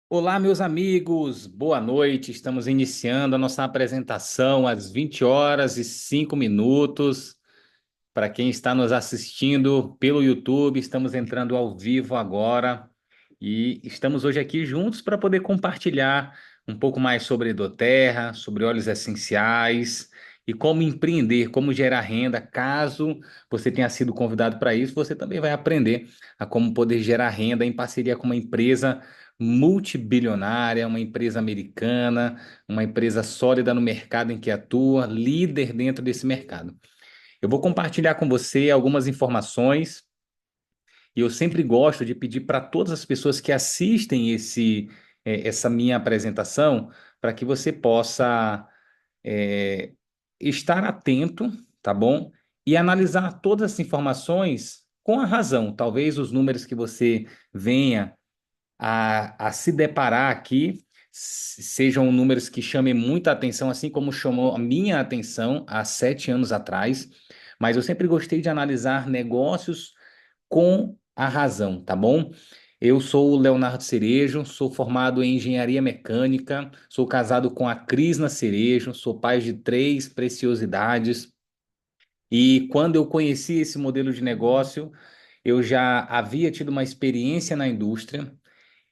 Olá, meus amigos, boa noite. Estamos iniciando a nossa apresentação às 20 horas e 5 minutos. Para quem está nos assistindo pelo YouTube, estamos entrando ao vivo agora e estamos hoje aqui juntos para poder compartilhar um pouco mais sobre Doterra, sobre óleos essenciais e como empreender, como gerar renda. Caso você tenha sido convidado para isso, você também vai aprender a como poder gerar renda em parceria com uma empresa multibilionária, uma empresa americana, uma empresa sólida no mercado em que atua, líder dentro desse mercado. Eu vou compartilhar com você algumas informações e eu sempre gosto de pedir para todas as pessoas que assistem essa minha apresentação para que você possa é, estar atento, tá bom? E analisar todas as informações com a razão. Talvez os números que você venha a se deparar aqui sejam números que chamem muita atenção, assim como chamou a minha atenção há 7 anos atrás. Mas eu sempre gostei de analisar negócios com a razão, tá bom? Eu sou o Leonardo Cerejo, sou formado em engenharia mecânica, sou casado com a Crisna Cerejo, sou pai de três preciosidades. E quando eu conheci esse modelo de negócio, eu já havia tido uma experiência na indústria.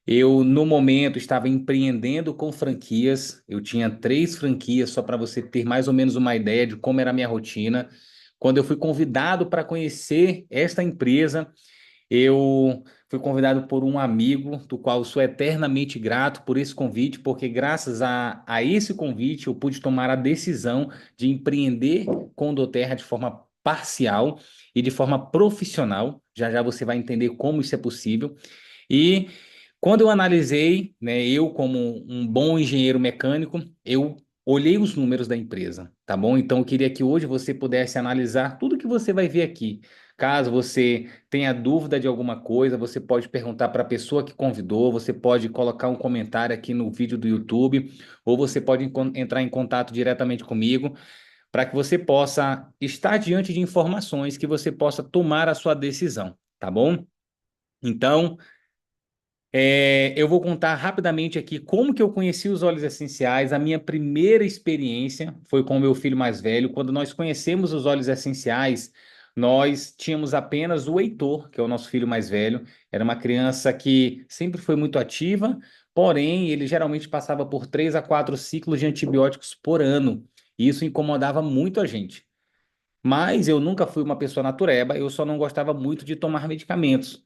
Eu, no momento, estava empreendendo com franquias. Eu tinha 3 franquias, só para você ter mais ou menos uma ideia de como era a minha rotina. Quando eu fui convidado para conhecer esta empresa, eu fui convidado por um amigo, do qual sou eternamente grato por esse convite, porque graças a esse convite eu pude tomar a decisão de empreender com Doterra de forma parcial e de forma profissional. Já já você vai entender como isso é possível. E quando eu analisei, né, eu como um bom engenheiro mecânico, eu olhei os números da empresa, tá bom? Então eu queria que hoje você pudesse analisar tudo que você vai ver aqui. Caso você tenha dúvida de alguma coisa, você pode perguntar para a pessoa que convidou, você pode colocar um comentário aqui no vídeo do YouTube, ou você pode entrar em contato diretamente comigo, para que você possa estar diante de informações que você possa tomar a sua decisão, tá bom? Então, eu vou contar rapidamente aqui como que eu conheci os óleos essenciais. A minha primeira experiência foi com o meu filho mais velho. Quando nós conhecemos os óleos essenciais, nós tínhamos apenas o Heitor, que é o nosso filho mais velho. Era uma criança que sempre foi muito ativa, porém, ele geralmente passava por 3 a 4 ciclos de antibióticos por ano. E isso incomodava muito a gente. Mas eu nunca fui uma pessoa natureba, eu só não gostava muito de tomar medicamentos.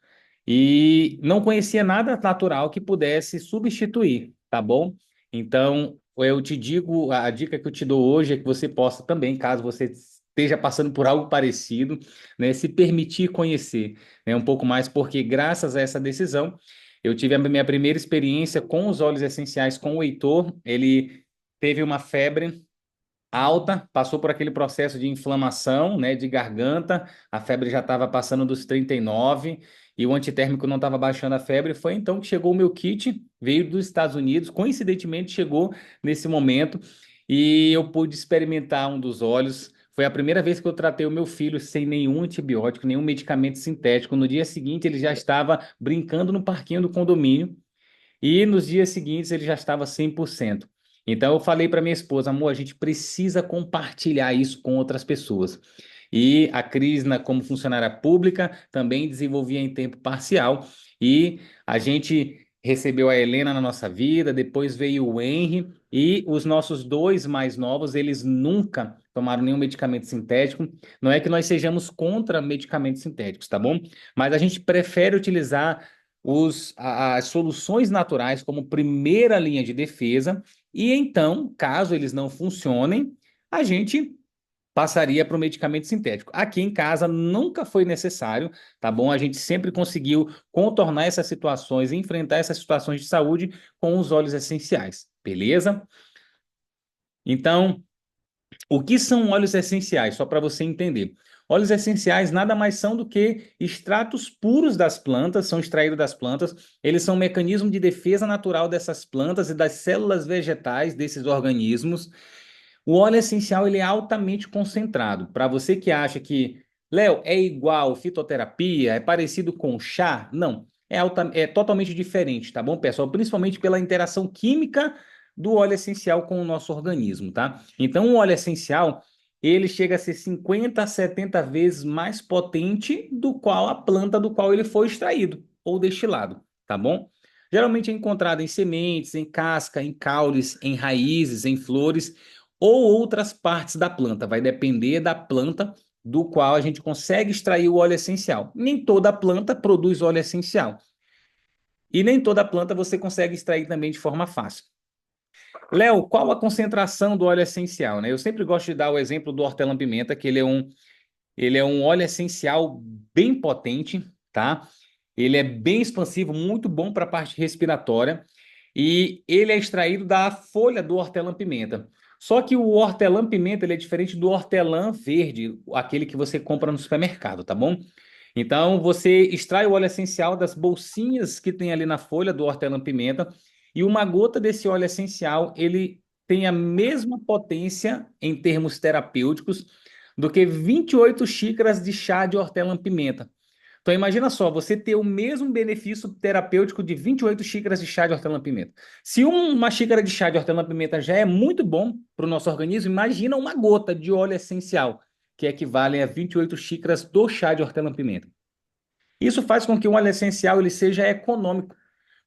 E não conhecia nada natural que pudesse substituir, tá bom? Então, eu te digo, a dica que eu te dou hoje é que você possa também, caso você esteja passando por algo parecido, né, se permitir conhecer, né, um pouco mais, porque graças a essa decisão, eu tive a minha primeira experiência com os óleos essenciais com o Heitor. Ele teve uma febre alta, passou por aquele processo de inflamação, né, de garganta, a febre já estava passando dos 39 e o antitérmico não estava baixando a febre. Foi então que chegou o meu kit, veio dos Estados Unidos, coincidentemente chegou nesse momento e eu pude experimentar um dos óleos. Foi a primeira vez que eu tratei o meu filho sem nenhum antibiótico, nenhum medicamento sintético. No dia seguinte, ele já estava brincando no parquinho do condomínio e nos dias seguintes ele já estava 100%. Então eu falei para minha esposa, amor, a gente precisa compartilhar isso com outras pessoas. E a Cris, como funcionária pública, também desenvolvia em tempo parcial. E a gente recebeu a Helena na nossa vida, depois veio o Henry, e os nossos dois mais novos, eles nunca tomaram nenhum medicamento sintético. Não é que nós sejamos contra medicamentos sintéticos, tá bom? Mas a gente prefere utilizar as soluções naturais como primeira linha de defesa, e então, caso eles não funcionem, a gente passaria para o medicamento sintético. Aqui em casa nunca foi necessário, tá bom? A gente sempre conseguiu contornar essas situações, enfrentar essas situações de saúde com os óleos essenciais, beleza? Então, o que são óleos essenciais? Só para você entender. Óleos essenciais nada mais são do que extratos puros das plantas, são extraídos das plantas. Eles são um mecanismo de defesa natural dessas plantas e das células vegetais desses organismos. O óleo essencial ele é altamente concentrado. Para você que acha que, Léo, é igual fitoterapia, é parecido com chá? Não. é totalmente diferente, tá bom, pessoal? Principalmente pela interação química do óleo essencial com o nosso organismo, tá? Então, o óleo essencial, ele chega a ser 50 a 70 vezes mais potente do qual a planta do qual ele foi extraído ou destilado, tá bom? Geralmente é encontrado em sementes, em casca, em caules, em raízes, em flores ou outras partes da planta. Vai depender da planta do qual a gente consegue extrair o óleo essencial. Nem toda planta produz óleo essencial. E nem toda planta você consegue extrair também de forma fácil. Léo, qual a concentração do óleo essencial, né? Eu sempre gosto de dar o exemplo do hortelã-pimenta, que ele é um óleo essencial bem potente, tá? Ele é bem expansivo, muito bom para a parte respiratória e ele é extraído da folha do hortelã-pimenta. Só que o hortelã-pimenta ele é diferente do hortelã verde, aquele que você compra no supermercado, tá bom? Então você extrai o óleo essencial das bolsinhas que tem ali na folha do hortelã-pimenta e uma gota desse óleo essencial ele tem a mesma potência em termos terapêuticos do que 28 xícaras de chá de hortelã-pimenta. Então imagina só, você ter o mesmo benefício terapêutico de 28 xícaras de chá de hortelã-pimenta. Se uma xícara de chá de hortelã-pimenta já é muito bom para o nosso organismo, imagina uma gota de óleo essencial, que equivale a 28 xícaras do chá de hortelã-pimenta. Isso faz com que o óleo essencial ele seja econômico,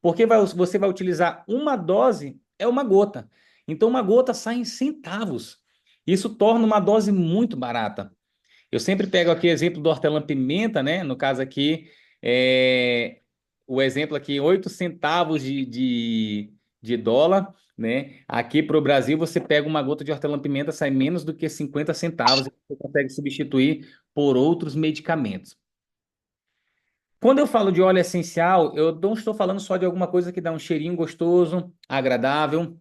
porque você vai utilizar uma dose, é uma gota. Então uma gota sai em centavos. Isso torna uma dose muito barata. Eu sempre pego aqui o exemplo do hortelã-pimenta, né? No caso aqui, o exemplo aqui, 8 centavos de dólar, né? Aqui para o Brasil, você pega uma gota de hortelã-pimenta, sai menos do que 50 centavos e você consegue substituir por outros medicamentos. Quando eu falo de óleo essencial, eu não estou falando só de alguma coisa que dá um cheirinho gostoso, agradável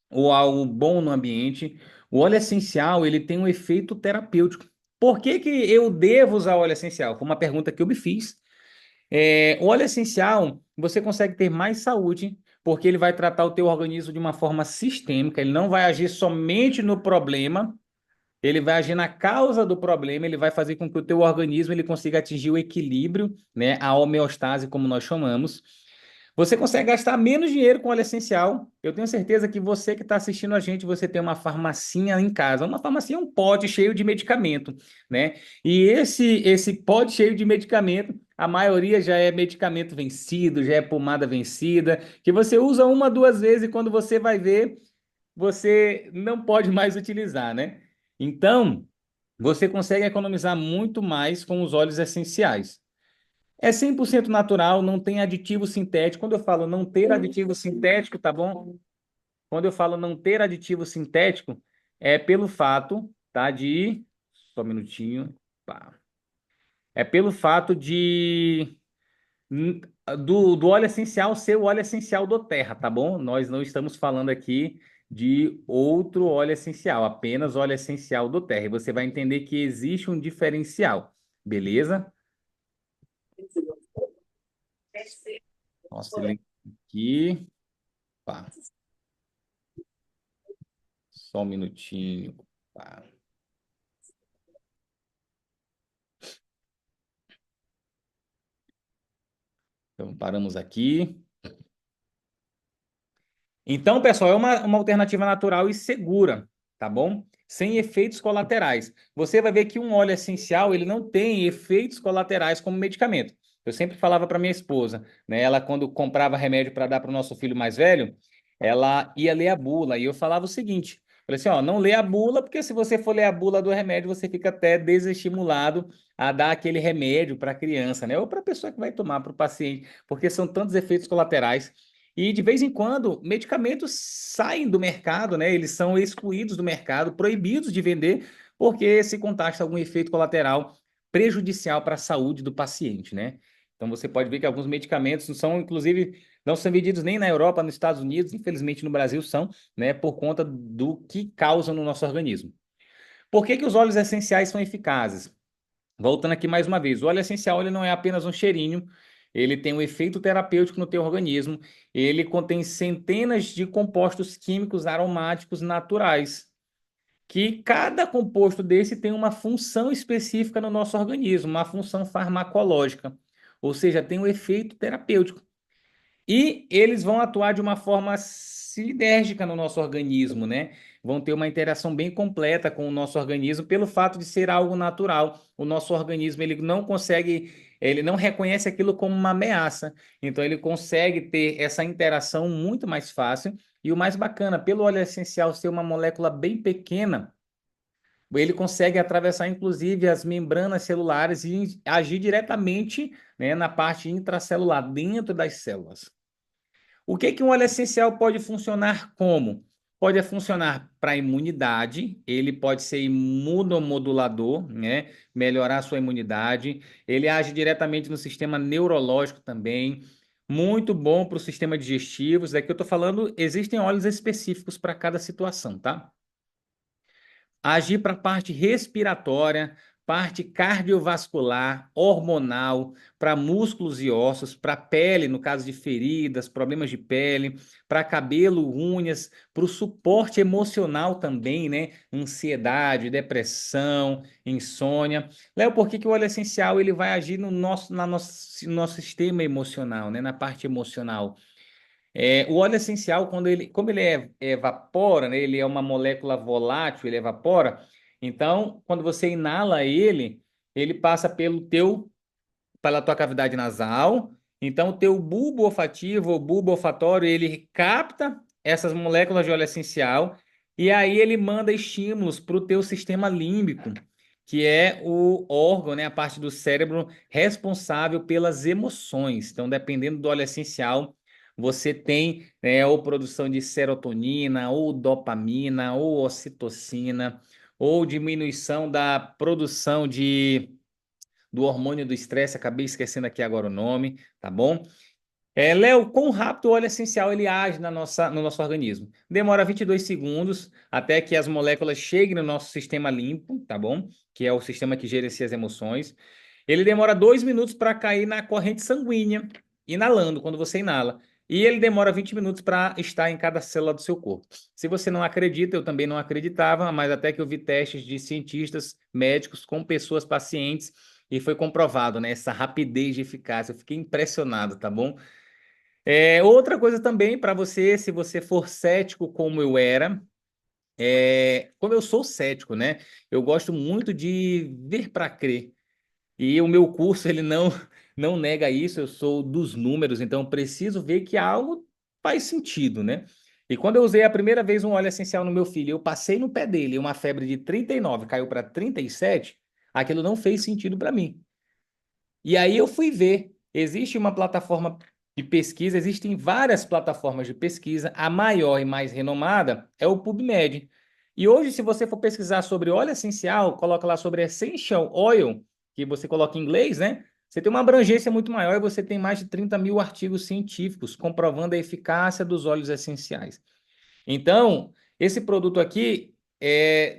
ou algo bom no ambiente. O óleo essencial, ele tem um efeito terapêutico. Por que que eu devo usar óleo essencial? Foi uma pergunta que eu me fiz. O óleo essencial, você consegue ter mais saúde, porque ele vai tratar o teu organismo de uma forma sistêmica, ele não vai agir somente no problema, ele vai agir na causa do problema, ele vai fazer com que o teu organismo ele consiga atingir o equilíbrio, né, a homeostase, como nós chamamos. Você consegue gastar menos dinheiro com óleo essencial. Eu tenho certeza que você que está assistindo a gente, você tem uma farmacinha em casa. Uma farmacinha é um pote cheio de medicamento, né? E esse pote cheio de medicamento, a maioria já é medicamento vencido, já é pomada vencida, que você usa uma, duas vezes e quando você vai ver, você não pode mais utilizar, né? Então, você consegue economizar muito mais com os óleos essenciais. É 100% natural, não tem aditivo sintético. Quando eu falo não ter aditivo sintético, tá bom? Quando eu falo não ter aditivo sintético, é pelo fato, tá? Só um minutinho. Pá. É pelo fato hum, do óleo essencial ser o óleo essencial do terra, tá bom? Nós não estamos falando aqui de outro óleo essencial, apenas óleo essencial do terra. E você vai entender que existe um diferencial, beleza? Nossa, ele aqui. Pá, só um minutinho. Pá. Então, paramos aqui. Então, pessoal, é uma alternativa natural e segura, tá bom? Sem efeitos colaterais. Você vai ver que um óleo essencial, ele não tem efeitos colaterais como medicamento. Eu sempre falava para minha esposa, né? Ela, quando comprava remédio para dar para o nosso filho mais velho, ela ia ler a bula. E eu falava o seguinte: falei assim, ó, não lê a bula, porque se você for ler a bula do remédio, você fica até desestimulado a dar aquele remédio para a criança, né? Ou para a pessoa que vai tomar, para o paciente, porque são tantos efeitos colaterais. E de vez em quando, medicamentos saem do mercado, né? Eles são excluídos do mercado, proibidos de vender, porque se contasta algum efeito colateral prejudicial para a saúde do paciente, né? Então você pode ver que alguns medicamentos não são, inclusive, não são vendidos nem na Europa, nos Estados Unidos, infelizmente no Brasil são, né? Por conta do que causam no nosso organismo. Por que que os óleos essenciais são eficazes? Voltando aqui mais uma vez, o óleo essencial ele não é apenas um cheirinho, ele tem um efeito terapêutico no teu organismo, ele contém centenas de compostos químicos aromáticos naturais, que cada composto desse tem uma função específica no nosso organismo, uma função farmacológica. ou seja, tem um efeito terapêutico. E eles vão atuar de uma forma sinérgica no nosso organismo, né? Vão ter uma interação bem completa com o nosso organismo pelo fato de ser algo natural. O nosso organismo ele não consegue, ele não reconhece aquilo como uma ameaça. Então ele consegue ter essa interação muito mais fácil. E o mais bacana, pelo óleo essencial ser uma molécula bem pequena, ele consegue atravessar inclusive as membranas celulares e agir diretamente, né, na parte intracelular, dentro das células. O que que um óleo essencial pode funcionar como? Pode funcionar para a imunidade, ele pode ser imunomodulador, né? Melhorar a sua imunidade. Ele age diretamente no sistema neurológico também. Muito bom para o sistema digestivo. Isso daqui eu estou falando, existem óleos específicos para cada situação, tá? Agir para a parte respiratória, parte cardiovascular, hormonal, para músculos e ossos, para pele, no caso de feridas, problemas de pele, para cabelo, unhas, para o suporte emocional também, né? Ansiedade, depressão, insônia. Léo, por que que o óleo essencial ele vai agir no nosso sistema emocional, né? Na parte emocional? O óleo essencial, como ele evapora, né, ele é uma molécula volátil, ele evapora. Então, quando você inala ele, ele passa pela tua cavidade nasal. Então, o teu bulbo olfativo, ou bulbo olfatório, ele capta essas moléculas de óleo essencial e aí ele manda estímulos para o teu sistema límbico, que é o órgão, né, a parte do cérebro responsável pelas emoções. Então, dependendo do óleo essencial, você tem, né, ou produção de serotonina, ou dopamina, ou ocitocina, ou diminuição da produção do hormônio do estresse, acabei esquecendo aqui agora o nome, tá bom? Léo, quão rápido o óleo essencial ele age no nosso organismo? Demora 22 segundos até que as moléculas cheguem no nosso sistema limpo, tá bom? Que é o sistema que gerencia as emoções. Ele demora 2 minutos para cair na corrente sanguínea, inalando, quando você inala. E ele demora 20 minutos para estar em cada célula do seu corpo. Se você não acredita, eu também não acreditava, mas até que eu vi testes de cientistas médicos com pessoas pacientes e foi comprovado, né, essa rapidez de eficácia. Eu fiquei impressionado, tá bom? Outra coisa também para você, se você for cético como eu era, como eu sou cético, né? Eu gosto muito de ver para crer. E o meu curso, ele não nega isso, eu sou dos números, então eu preciso ver que algo faz sentido, né? E quando eu usei a primeira vez um óleo essencial no meu filho, eu passei no pé dele, uma febre de 39 caiu para 37, aquilo não fez sentido para mim. E aí eu fui ver, existe uma plataforma de pesquisa, existem várias plataformas de pesquisa, a maior e mais renomada é o PubMed. E hoje, se você for pesquisar sobre óleo essencial, coloca lá sobre Essential Oil, que você coloca em inglês, né? Você tem uma abrangência muito maior e você tem mais de 30 mil artigos científicos comprovando a eficácia dos óleos essenciais. Então, esse produto aqui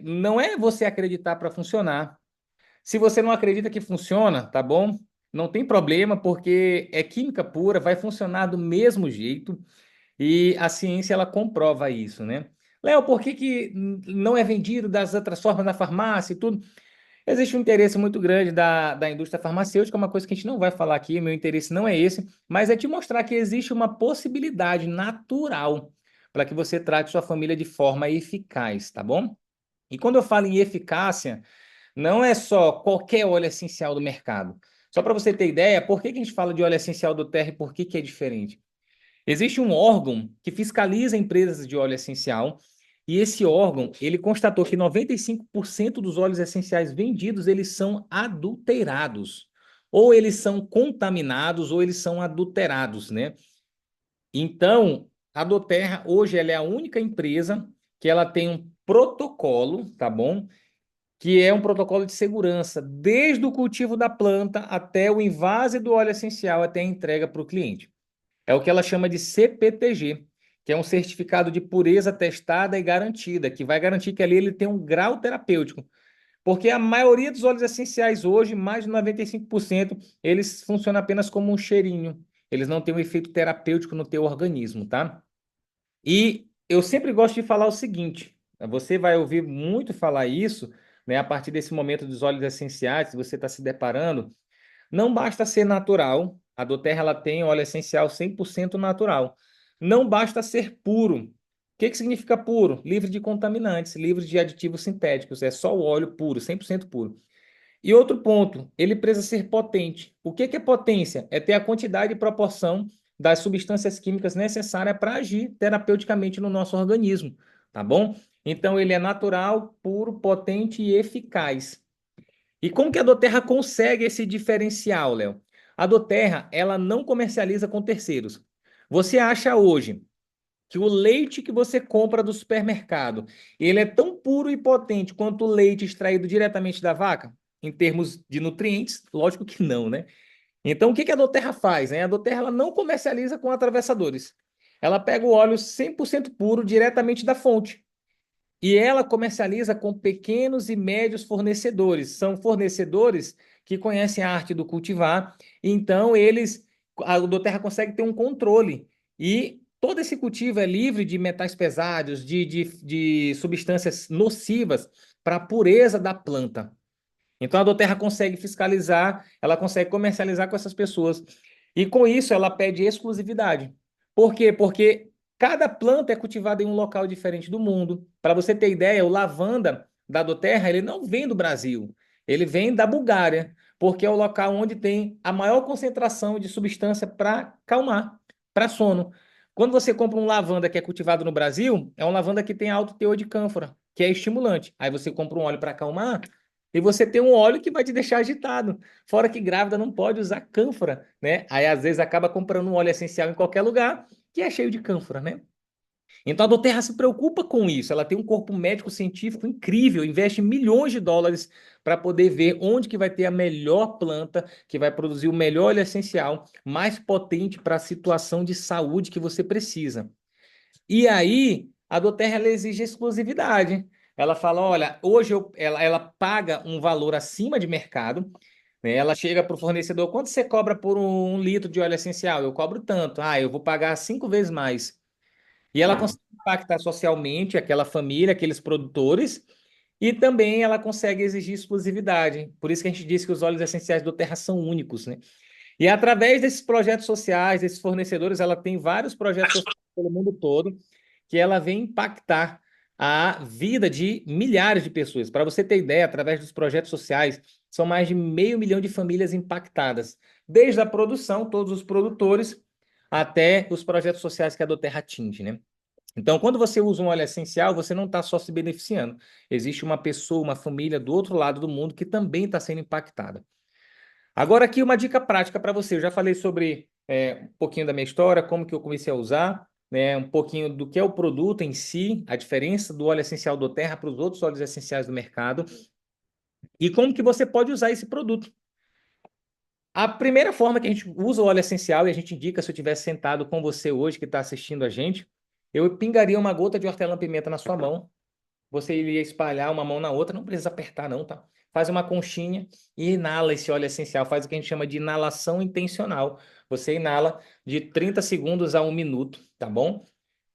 não é você acreditar para funcionar. Se você não acredita que funciona, tá bom? Não tem problema, porque é química pura, vai funcionar do mesmo jeito e a ciência ela comprova isso, né? Léo, por que que não é vendido das outras formas na farmácia e tudo? Existe um interesse muito grande da indústria farmacêutica, uma coisa que a gente não vai falar aqui, meu interesse não é esse, mas é te mostrar que existe uma possibilidade natural para que você trate sua família de forma eficaz, tá bom? E quando eu falo em eficácia, não é só qualquer óleo essencial do mercado. Só para você ter ideia, por que que a gente fala de óleo essencial do Terra e por que que é diferente? Existe um órgão que fiscaliza empresas de óleo essencial e esse órgão, ele constatou que 95% dos óleos essenciais vendidos, eles são adulterados. Ou eles são contaminados ou eles são adulterados, né? Então, a Doterra hoje ela é a única empresa que ela tem um protocolo, tá bom? Que é um protocolo de segurança, desde o cultivo da planta até o invase do óleo essencial, até a entrega para o cliente. É o que ela chama de CPTG, que é um certificado de pureza testada e garantida, que vai garantir que ali ele tem um grau terapêutico. Porque a maioria dos óleos essenciais hoje, mais de 95%, eles funcionam apenas como um cheirinho. Eles não têm um efeito terapêutico no teu organismo, tá? E eu sempre gosto de falar o seguinte: você vai ouvir muito falar isso, né, a partir desse momento dos óleos essenciais, se você está se deparando. Não basta ser natural, a doTERRA ela tem óleo essencial 100% natural. Não basta ser puro. O que significa puro? Livre de contaminantes, livre de aditivos sintéticos. É só o óleo puro, 100% puro. E outro ponto, ele precisa ser potente. O que é potência? É ter a quantidade e proporção das substâncias químicas necessárias para agir terapeuticamente no nosso organismo, tá bom? Então ele é natural, puro, potente e eficaz. E como que a doTERRA consegue esse diferencial, Léo? A doTERRA, ela não comercializa com terceiros. Você acha hoje que o leite que você compra do supermercado, ele é tão puro e potente quanto o leite extraído diretamente da vaca? Em termos de nutrientes? Lógico que não, né? Então, o que que a doTERRA faz, né? A doTERRA ela não comercializa com atravessadores. Ela pega o óleo 100% puro diretamente da fonte. E ela comercializa com pequenos e médios fornecedores. São fornecedores que conhecem a arte do cultivar, então a doTERRA consegue ter um controle. E todo esse cultivo é livre de metais pesados, de substâncias nocivas para a pureza da planta. Então a doTERRA consegue fiscalizar, ela consegue comercializar com essas pessoas. E com isso ela pede exclusividade. Por quê? Porque cada planta é cultivada em um local diferente do mundo. Para você ter ideia, o lavanda da doTERRA, ele não vem do Brasil, ele vem da Bulgária, porque é o local onde tem a maior concentração de substância para calmar, para sono. Quando você compra um lavanda que é cultivado no Brasil, é um lavanda que tem alto teor de cânfora, que é estimulante. Aí você compra um óleo para acalmar, e você tem um óleo que vai te deixar agitado. Fora que grávida não pode usar cânfora, né? Aí às vezes acaba comprando um óleo essencial em qualquer lugar que é cheio de cânfora, né? Então a doTERRA se preocupa com isso. Ela tem um corpo médico científico incrível, investe milhões de dólares para poder ver onde que vai ter a melhor planta, que vai produzir o melhor óleo essencial, mais potente para a situação de saúde que você precisa. E aí, a doTERRA ela exige exclusividade. Ela fala: olha, ela paga um valor acima de mercado, né? Ela chega para o fornecedor: quanto você cobra por um litro de óleo essencial? Eu cobro tanto. Ah, eu vou pagar 5 vezes mais. E ela consegue impactar socialmente aquela família, aqueles produtores, e também ela consegue exigir exclusividade. Por isso que a gente diz que os óleos essenciais do Terra são únicos, né? E através desses projetos sociais, desses fornecedores, ela tem vários projetos sociais pelo mundo todo que ela vem impactar a vida de milhares de pessoas. Para você ter ideia, através dos projetos sociais, são mais de 500 mil de famílias impactadas, desde a produção, todos os produtores, até os projetos sociais que a doTERRA atinge, né? Então, quando você usa um óleo essencial, você não está só se beneficiando. Existe uma pessoa, uma família do outro lado do mundo que também está sendo impactada. Agora aqui uma dica prática para você. Eu já falei sobre um pouquinho da minha história, como que eu comecei a usar, né, um pouquinho do que é o produto em si, a diferença do óleo essencial do Terra para os outros óleos essenciais do mercado e como que você pode usar esse produto. A primeira forma que a gente usa o óleo essencial, e a gente indica se eu estivesse sentado com você hoje que está assistindo a gente, eu pingaria uma gota de hortelã-pimenta na sua mão, você iria espalhar uma mão na outra, não precisa apertar não, tá? Faz uma conchinha e inala esse óleo essencial, faz o que a gente chama de inalação intencional. Você inala de 30 segundos a 1 minuto, tá bom?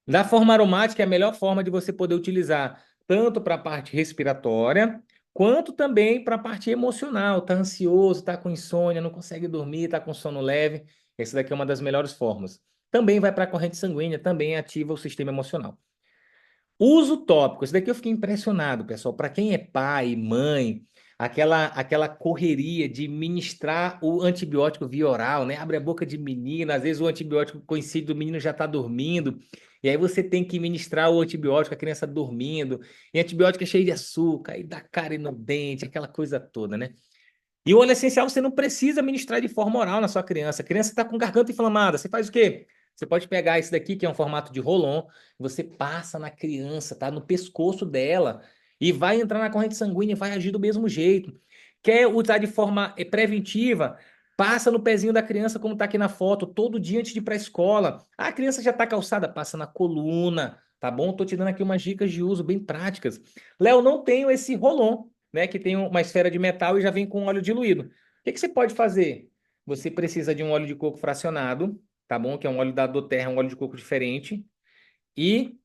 Da forma aromática é a melhor forma de você poder utilizar tanto para a parte respiratória, quanto também para a parte emocional. Tá ansioso, tá com insônia, não consegue dormir, tá com sono leve. Essa daqui é uma das melhores formas. Também vai para a corrente sanguínea, também ativa o sistema emocional. Uso tópico. Isso daqui eu fiquei impressionado, pessoal. Para quem é pai, mãe, aquela correria de ministrar o antibiótico via oral, né? Abre a boca de menina, às vezes o antibiótico coincide do menino já está dormindo, e aí você tem que ministrar o antibiótico, a criança dormindo, e antibiótico é cheio de açúcar, e dá cárie no dente, aquela coisa toda, né? E o óleo essencial você não precisa ministrar de forma oral na sua criança. A criança está com garganta inflamada, você faz o quê? Você pode pegar esse daqui, que é um formato de roll-on, você passa na criança, tá? No pescoço dela, e vai entrar na corrente sanguínea e vai agir do mesmo jeito. Quer usar de forma preventiva? Passa no pezinho da criança, como está aqui na foto, todo dia antes de ir para a escola. Ah, a criança já está calçada, passa na coluna, tá bom? Tô te dando aqui umas dicas de uso bem práticas. Léo, não tenho esse roll-on, né, que tem uma esfera de metal e já vem com óleo diluído. O que que você pode fazer? Você precisa de um óleo de coco fracionado, tá bom? Que é um óleo da doTERRA, um óleo de coco diferente. E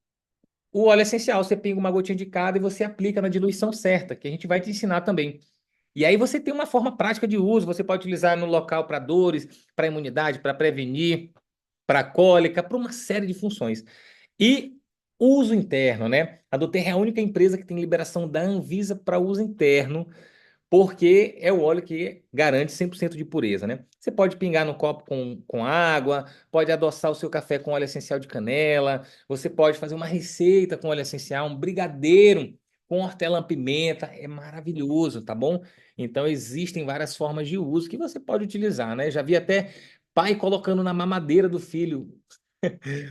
o óleo essencial, você pinga uma gotinha de cada e você aplica na diluição certa, que a gente vai te ensinar também. E aí você tem uma forma prática de uso, você pode utilizar no local para dores, para imunidade, para prevenir, para cólica, para uma série de funções. E uso interno, né? A Doterra é a única empresa que tem liberação da Anvisa para uso interno, porque é o óleo que garante 100% de pureza, né? Você pode pingar no copo com água, pode adoçar o seu café com óleo essencial de canela, você pode fazer uma receita com óleo essencial, um brigadeiro com hortelã-pimenta, é maravilhoso, tá bom? Então existem várias formas de uso que você pode utilizar, né? Já vi até pai colocando na mamadeira do filho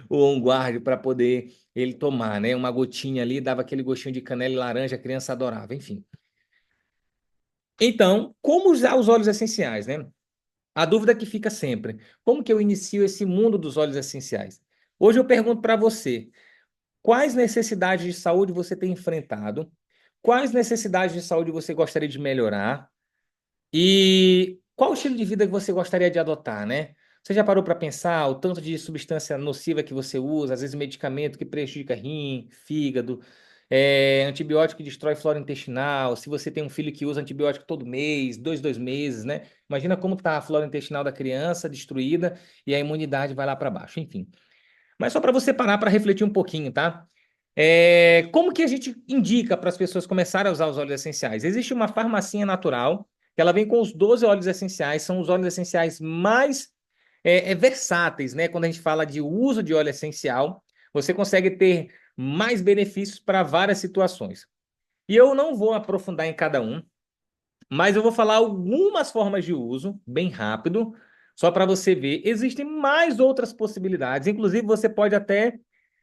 o On Guard para poder ele tomar, né? Uma gotinha ali, dava aquele gostinho de canela e laranja, a criança adorava, enfim. Então, como usar os óleos essenciais, né? A dúvida que fica sempre, como que eu inicio esse mundo dos óleos essenciais? Hoje eu pergunto para você, quais necessidades de saúde você tem enfrentado? Quais necessidades de saúde você gostaria de melhorar? E qual o estilo de vida que você gostaria de adotar, né? Você já parou para pensar o tanto de substância nociva que você usa, às vezes medicamento que prejudica rim, fígado, antibiótico que destrói flora intestinal, se você tem um filho que usa antibiótico todo mês, dois meses, né? Imagina como está a flora intestinal da criança destruída e a imunidade vai lá para baixo, enfim. Mas só para você parar para refletir um pouquinho, tá? Como que a gente indica para as pessoas começarem a usar os óleos essenciais? Existe uma farmacinha natural, que ela vem com os 12 óleos essenciais, são os óleos essenciais mais versáteis, né? Quando a gente fala de uso de óleo essencial, você consegue ter mais benefícios para várias situações. E eu não vou aprofundar em cada um, mas eu vou falar algumas formas de uso, bem rápido, só para você ver. Existem mais outras possibilidades, inclusive você pode até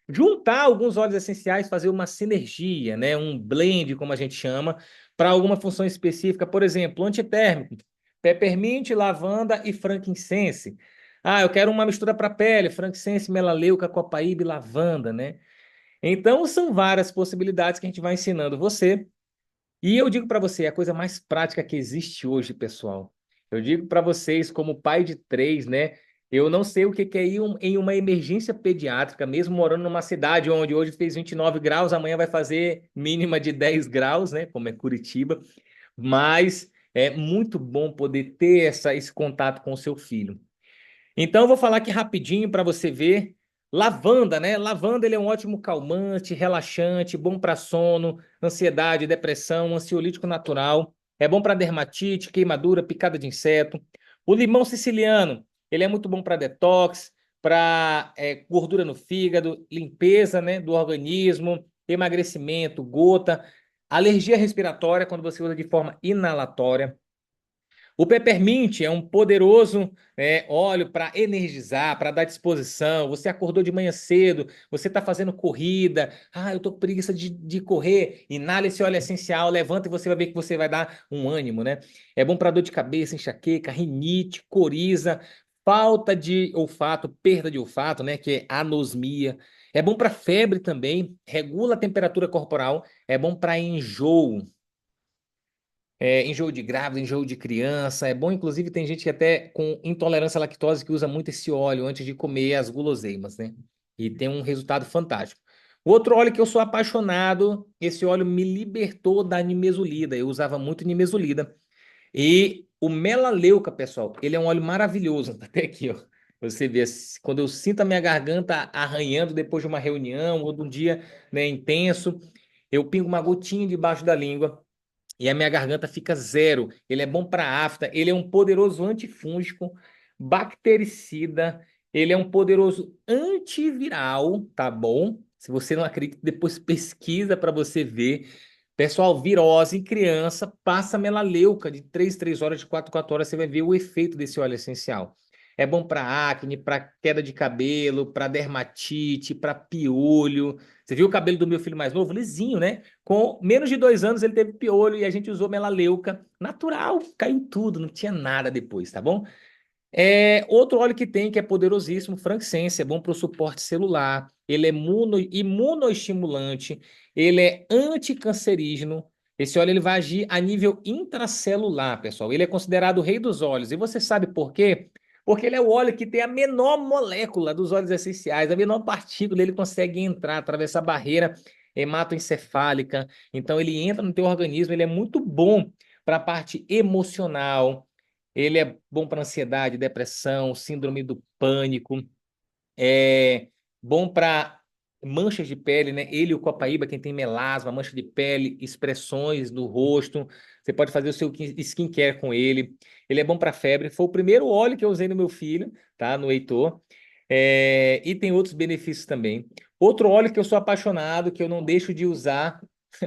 juntar alguns óleos essenciais, fazer uma sinergia, né? Um blend, como a gente chama, para alguma função específica. Por exemplo, antitérmico, peppermint, lavanda e frankincense. Ah, eu quero uma mistura para pele, frankincense, melaleuca, copaíba e lavanda, né? Então, são várias possibilidades que a gente vai ensinando você. E eu digo para você, é a coisa mais prática que existe hoje, pessoal. Eu digo para vocês, como pai de três, né? Eu não sei o que que é ir em uma emergência pediátrica, mesmo morando numa cidade onde hoje fez 29 graus, amanhã vai fazer mínima de 10 graus, né? Como é Curitiba. Mas é muito bom poder ter esse contato com o seu filho. Então, eu vou falar aqui rapidinho para você ver. Lavanda, né? Lavanda ele é um ótimo calmante, relaxante, bom para sono, ansiedade, depressão, ansiolítico natural. É bom para dermatite, queimadura, picada de inseto. O limão siciliano, ele é muito bom para detox, para gordura no fígado, limpeza, né, do organismo, emagrecimento, gota, alergia respiratória quando você usa de forma inalatória. O peppermint é um poderoso óleo para energizar, para dar disposição. Você acordou de manhã cedo, você está fazendo corrida. Ah, eu estou com preguiça de correr. Inala esse óleo essencial, levanta e você vai ver que você vai dar um ânimo, né? É bom para dor de cabeça, enxaqueca, rinite, coriza, falta de olfato, perda de olfato, né? Que é anosmia. É bom para febre também, regula a temperatura corporal, é bom para enjoo. Enjoo de grávida, enjoo de criança. É bom, inclusive, tem gente que até com intolerância à lactose que usa muito esse óleo antes de comer as guloseimas, né? E tem um resultado fantástico. O outro óleo que eu sou apaixonado, esse óleo me libertou da nimesulida. Eu usava muito nimesulida. E o melaleuca, pessoal, ele é um óleo maravilhoso. Tá até aqui, ó. Você vê, quando eu sinto a minha garganta arranhando depois de uma reunião ou de um dia, né, intenso, eu pingo uma gotinha debaixo da língua e a minha garganta fica zero. Ele é bom para afta, ele é um poderoso antifúngico, bactericida, ele é um poderoso antiviral, tá bom? Se você não acredita, depois pesquisa para você ver. Pessoal, virose em criança, passa melaleuca de 3 em 3 horas, de 4 em 4 horas, você vai ver o efeito desse óleo essencial. É bom para acne, para queda de cabelo, para dermatite, para piolho. Você viu o cabelo do meu filho mais novo? Lisinho, né? Com menos de 2 anos ele teve piolho e a gente usou melaleuca natural, caiu tudo, não tinha nada depois, tá bom? Outro óleo que tem, que é poderosíssimo, frankincense, é bom para o suporte celular, ele é imunoestimulante, ele é anticancerígeno. Esse óleo ele vai agir a nível intracelular, pessoal. Ele é considerado o rei dos óleos. E você sabe por quê? Porque ele é o óleo que tem a menor molécula dos óleos essenciais, a menor partícula, ele consegue entrar, atravessar a barreira hematoencefálica. Então ele entra no teu organismo, ele é muito bom para a parte emocional, ele é bom para ansiedade, depressão, síndrome do pânico, é bom para manchas de pele, né? Ele e o copaíba, quem tem melasma, mancha de pele, expressões do rosto, você pode fazer o seu skincare com ele. Ele é bom para febre. Foi o primeiro óleo que eu usei no meu filho, tá? No Heitor. E tem outros benefícios também. Outro óleo que eu sou apaixonado, que eu não deixo de usar,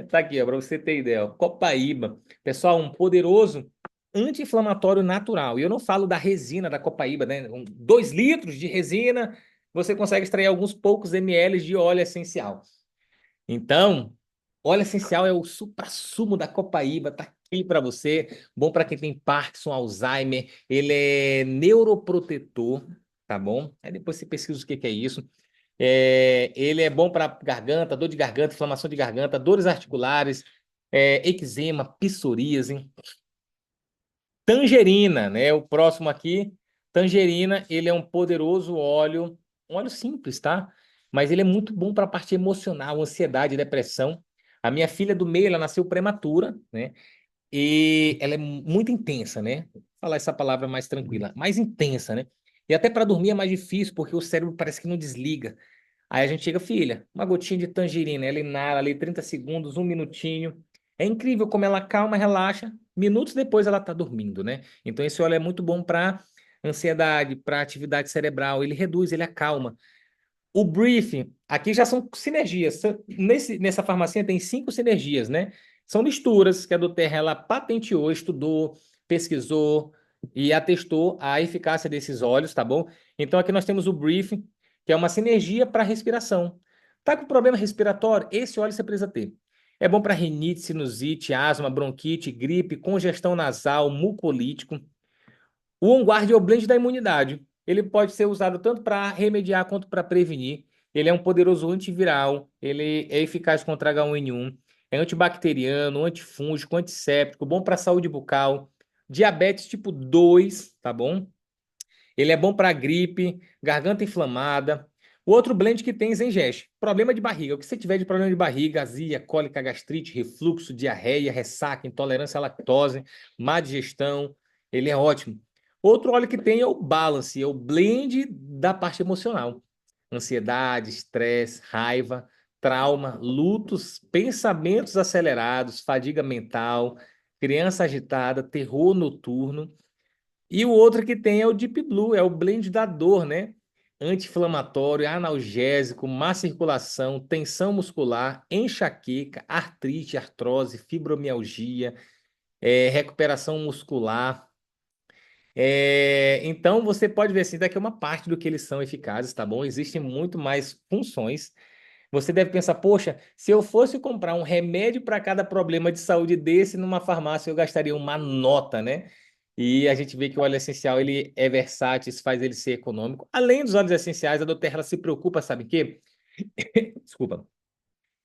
tá aqui, ó, para você ter ideia, ó, copaíba. Pessoal, um poderoso anti-inflamatório natural. E eu não falo da resina da copaíba, né? 2 litros de resina, você consegue extrair alguns poucos ml de óleo essencial. Então, óleo essencial é o suprassumo da copaíba, tá aqui para você. Bom para quem tem Parkinson, Alzheimer. Ele é neuroprotetor, tá bom? Aí depois você pesquisa o que que é isso. Ele é bom para garganta, dor de garganta, inflamação de garganta, dores articulares, eczema, psoríase. Tangerina, né? O próximo aqui, tangerina, ele é um poderoso óleo, um óleo simples, tá? Mas ele é muito bom para a parte emocional, ansiedade, depressão. A minha filha do meio, ela nasceu prematura, né? E ela é muito intensa, né? Vou falar essa palavra mais tranquila, mais intensa, né? E até para dormir é mais difícil, porque o cérebro parece que não desliga. Aí a gente chega, filha, uma gotinha de tangerina, ela inala ali 30 segundos, 1 minutinho. É incrível como ela calma, relaxa. Minutos depois ela tá dormindo, né? Então esse óleo é muito bom para ansiedade, para atividade cerebral. Ele reduz, ele acalma. O briefing, aqui já são sinergias. Nessa farmacinha tem 5 sinergias, né? São misturas que a Doterra ela patenteou, estudou, pesquisou e atestou a eficácia desses óleos, tá bom? Então aqui nós temos o briefing, que é uma sinergia para respiração. Tá com problema respiratório? Esse óleo você precisa ter. É bom para rinite, sinusite, asma, bronquite, gripe, congestão nasal, mucolítico. O OnGuard é o blend da imunidade. Ele pode ser usado tanto para remediar quanto para prevenir. Ele é um poderoso antiviral, ele é eficaz contra H1N1, é antibacteriano, antifúngico, antisséptico, bom para a saúde bucal, diabetes tipo 2, tá bom? Ele é bom para gripe, garganta inflamada. O outro blend que tem é Zengeste, problema de barriga. O que você tiver de problema de barriga, azia, cólica, gastrite, refluxo, diarreia, ressaca, intolerância à lactose, má digestão, ele é ótimo. Outro óleo que tem é o Balance, é o blend da parte emocional. Ansiedade, estresse, raiva, trauma, lutos, pensamentos acelerados, fadiga mental, criança agitada, terror noturno. E o outro que tem é o Deep Blue, é o blend da dor, né? Anti-inflamatório, analgésico, má circulação, tensão muscular, enxaqueca, artrite, artrose, fibromialgia, recuperação muscular. Então você pode ver assim, daqui é uma parte do que eles são eficazes, tá bom? Existem muito mais funções. Você deve pensar, poxa, se eu fosse comprar um remédio para cada problema de saúde desse numa farmácia, eu gastaria uma nota, né? E a gente vê que o óleo essencial ele é versátil, isso faz ele ser econômico. Além dos óleos essenciais, a Doterra ela se preocupa, sabe o quê? Desculpa.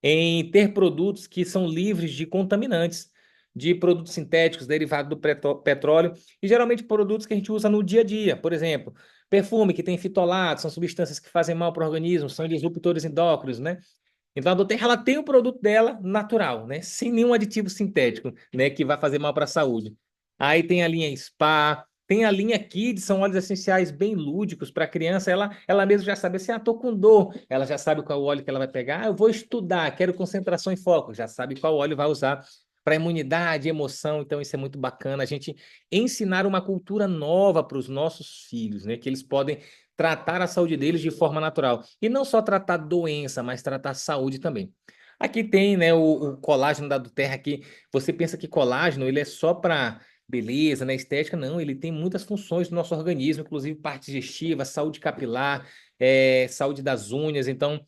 Em ter produtos que são livres de contaminantes, de produtos sintéticos derivados do petróleo e geralmente produtos que a gente usa no dia a dia. Por exemplo, perfume que tem fitolato, são substâncias que fazem mal para o organismo, são disruptores endócrinos, né? Então a Doterra ela tem o produto dela natural, né? Sem nenhum aditivo sintético, né? Que vai fazer mal para a saúde. Aí tem a linha Spa, tem a linha Kids, são óleos essenciais bem lúdicos para a criança. Ela mesma já sabe assim, tô com dor. Ela já sabe qual óleo que ela vai pegar. Eu vou estudar, quero concentração e foco. Já sabe qual óleo vai usar para imunidade, emoção. Então isso é muito bacana. A gente ensinar uma cultura nova para os nossos filhos, né? Que eles podem tratar a saúde deles de forma natural. E não só tratar doença, mas tratar saúde também. Aqui tem, né, o colágeno da Doterra aqui. Você pensa que colágeno ele é só para beleza, né, estética? Não, ele tem muitas funções no nosso organismo, inclusive parte digestiva, saúde capilar, saúde das unhas. Então,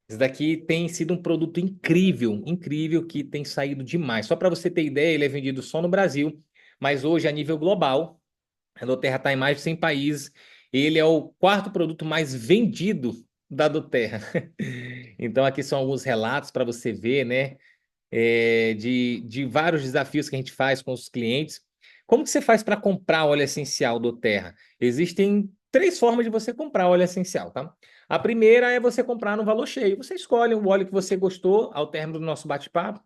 esse daqui tem sido um produto incrível, incrível, que tem saído demais. Só para você ter ideia, ele é vendido só no Brasil, mas hoje a nível global a Doterra está em mais de 100 países. Ele é o quarto produto mais vendido da Doterra. Então, aqui são alguns relatos para você ver, né? De vários desafios que a gente faz com os clientes. Como que você faz para comprar óleo essencial Doterra? Existem 3 formas de você comprar óleo essencial, tá? A primeira é você comprar no valor cheio. Você escolhe um óleo que você gostou ao término do nosso bate-papo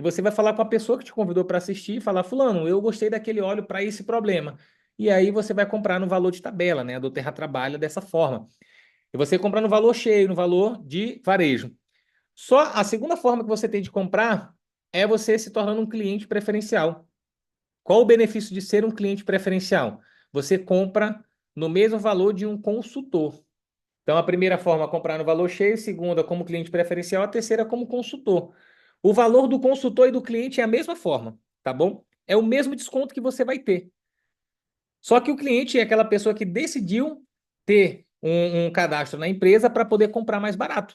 E você vai falar com a pessoa que te convidou para assistir e falar, fulano, eu gostei daquele óleo para esse problema. E aí você vai comprar no valor de tabela, né? A Doterra trabalha dessa forma. E você compra no valor cheio, no valor de varejo. Só a segunda forma que você tem de comprar é você se tornando um cliente preferencial. Qual o benefício de ser um cliente preferencial? Você compra no mesmo valor de um consultor. Então, a primeira forma é comprar no valor cheio, a segunda como cliente preferencial, a terceira como consultor. O valor do consultor e do cliente é a mesma forma, tá bom? É o mesmo desconto que você vai ter. Só que o cliente é aquela pessoa que decidiu ter um cadastro na empresa para poder comprar mais barato,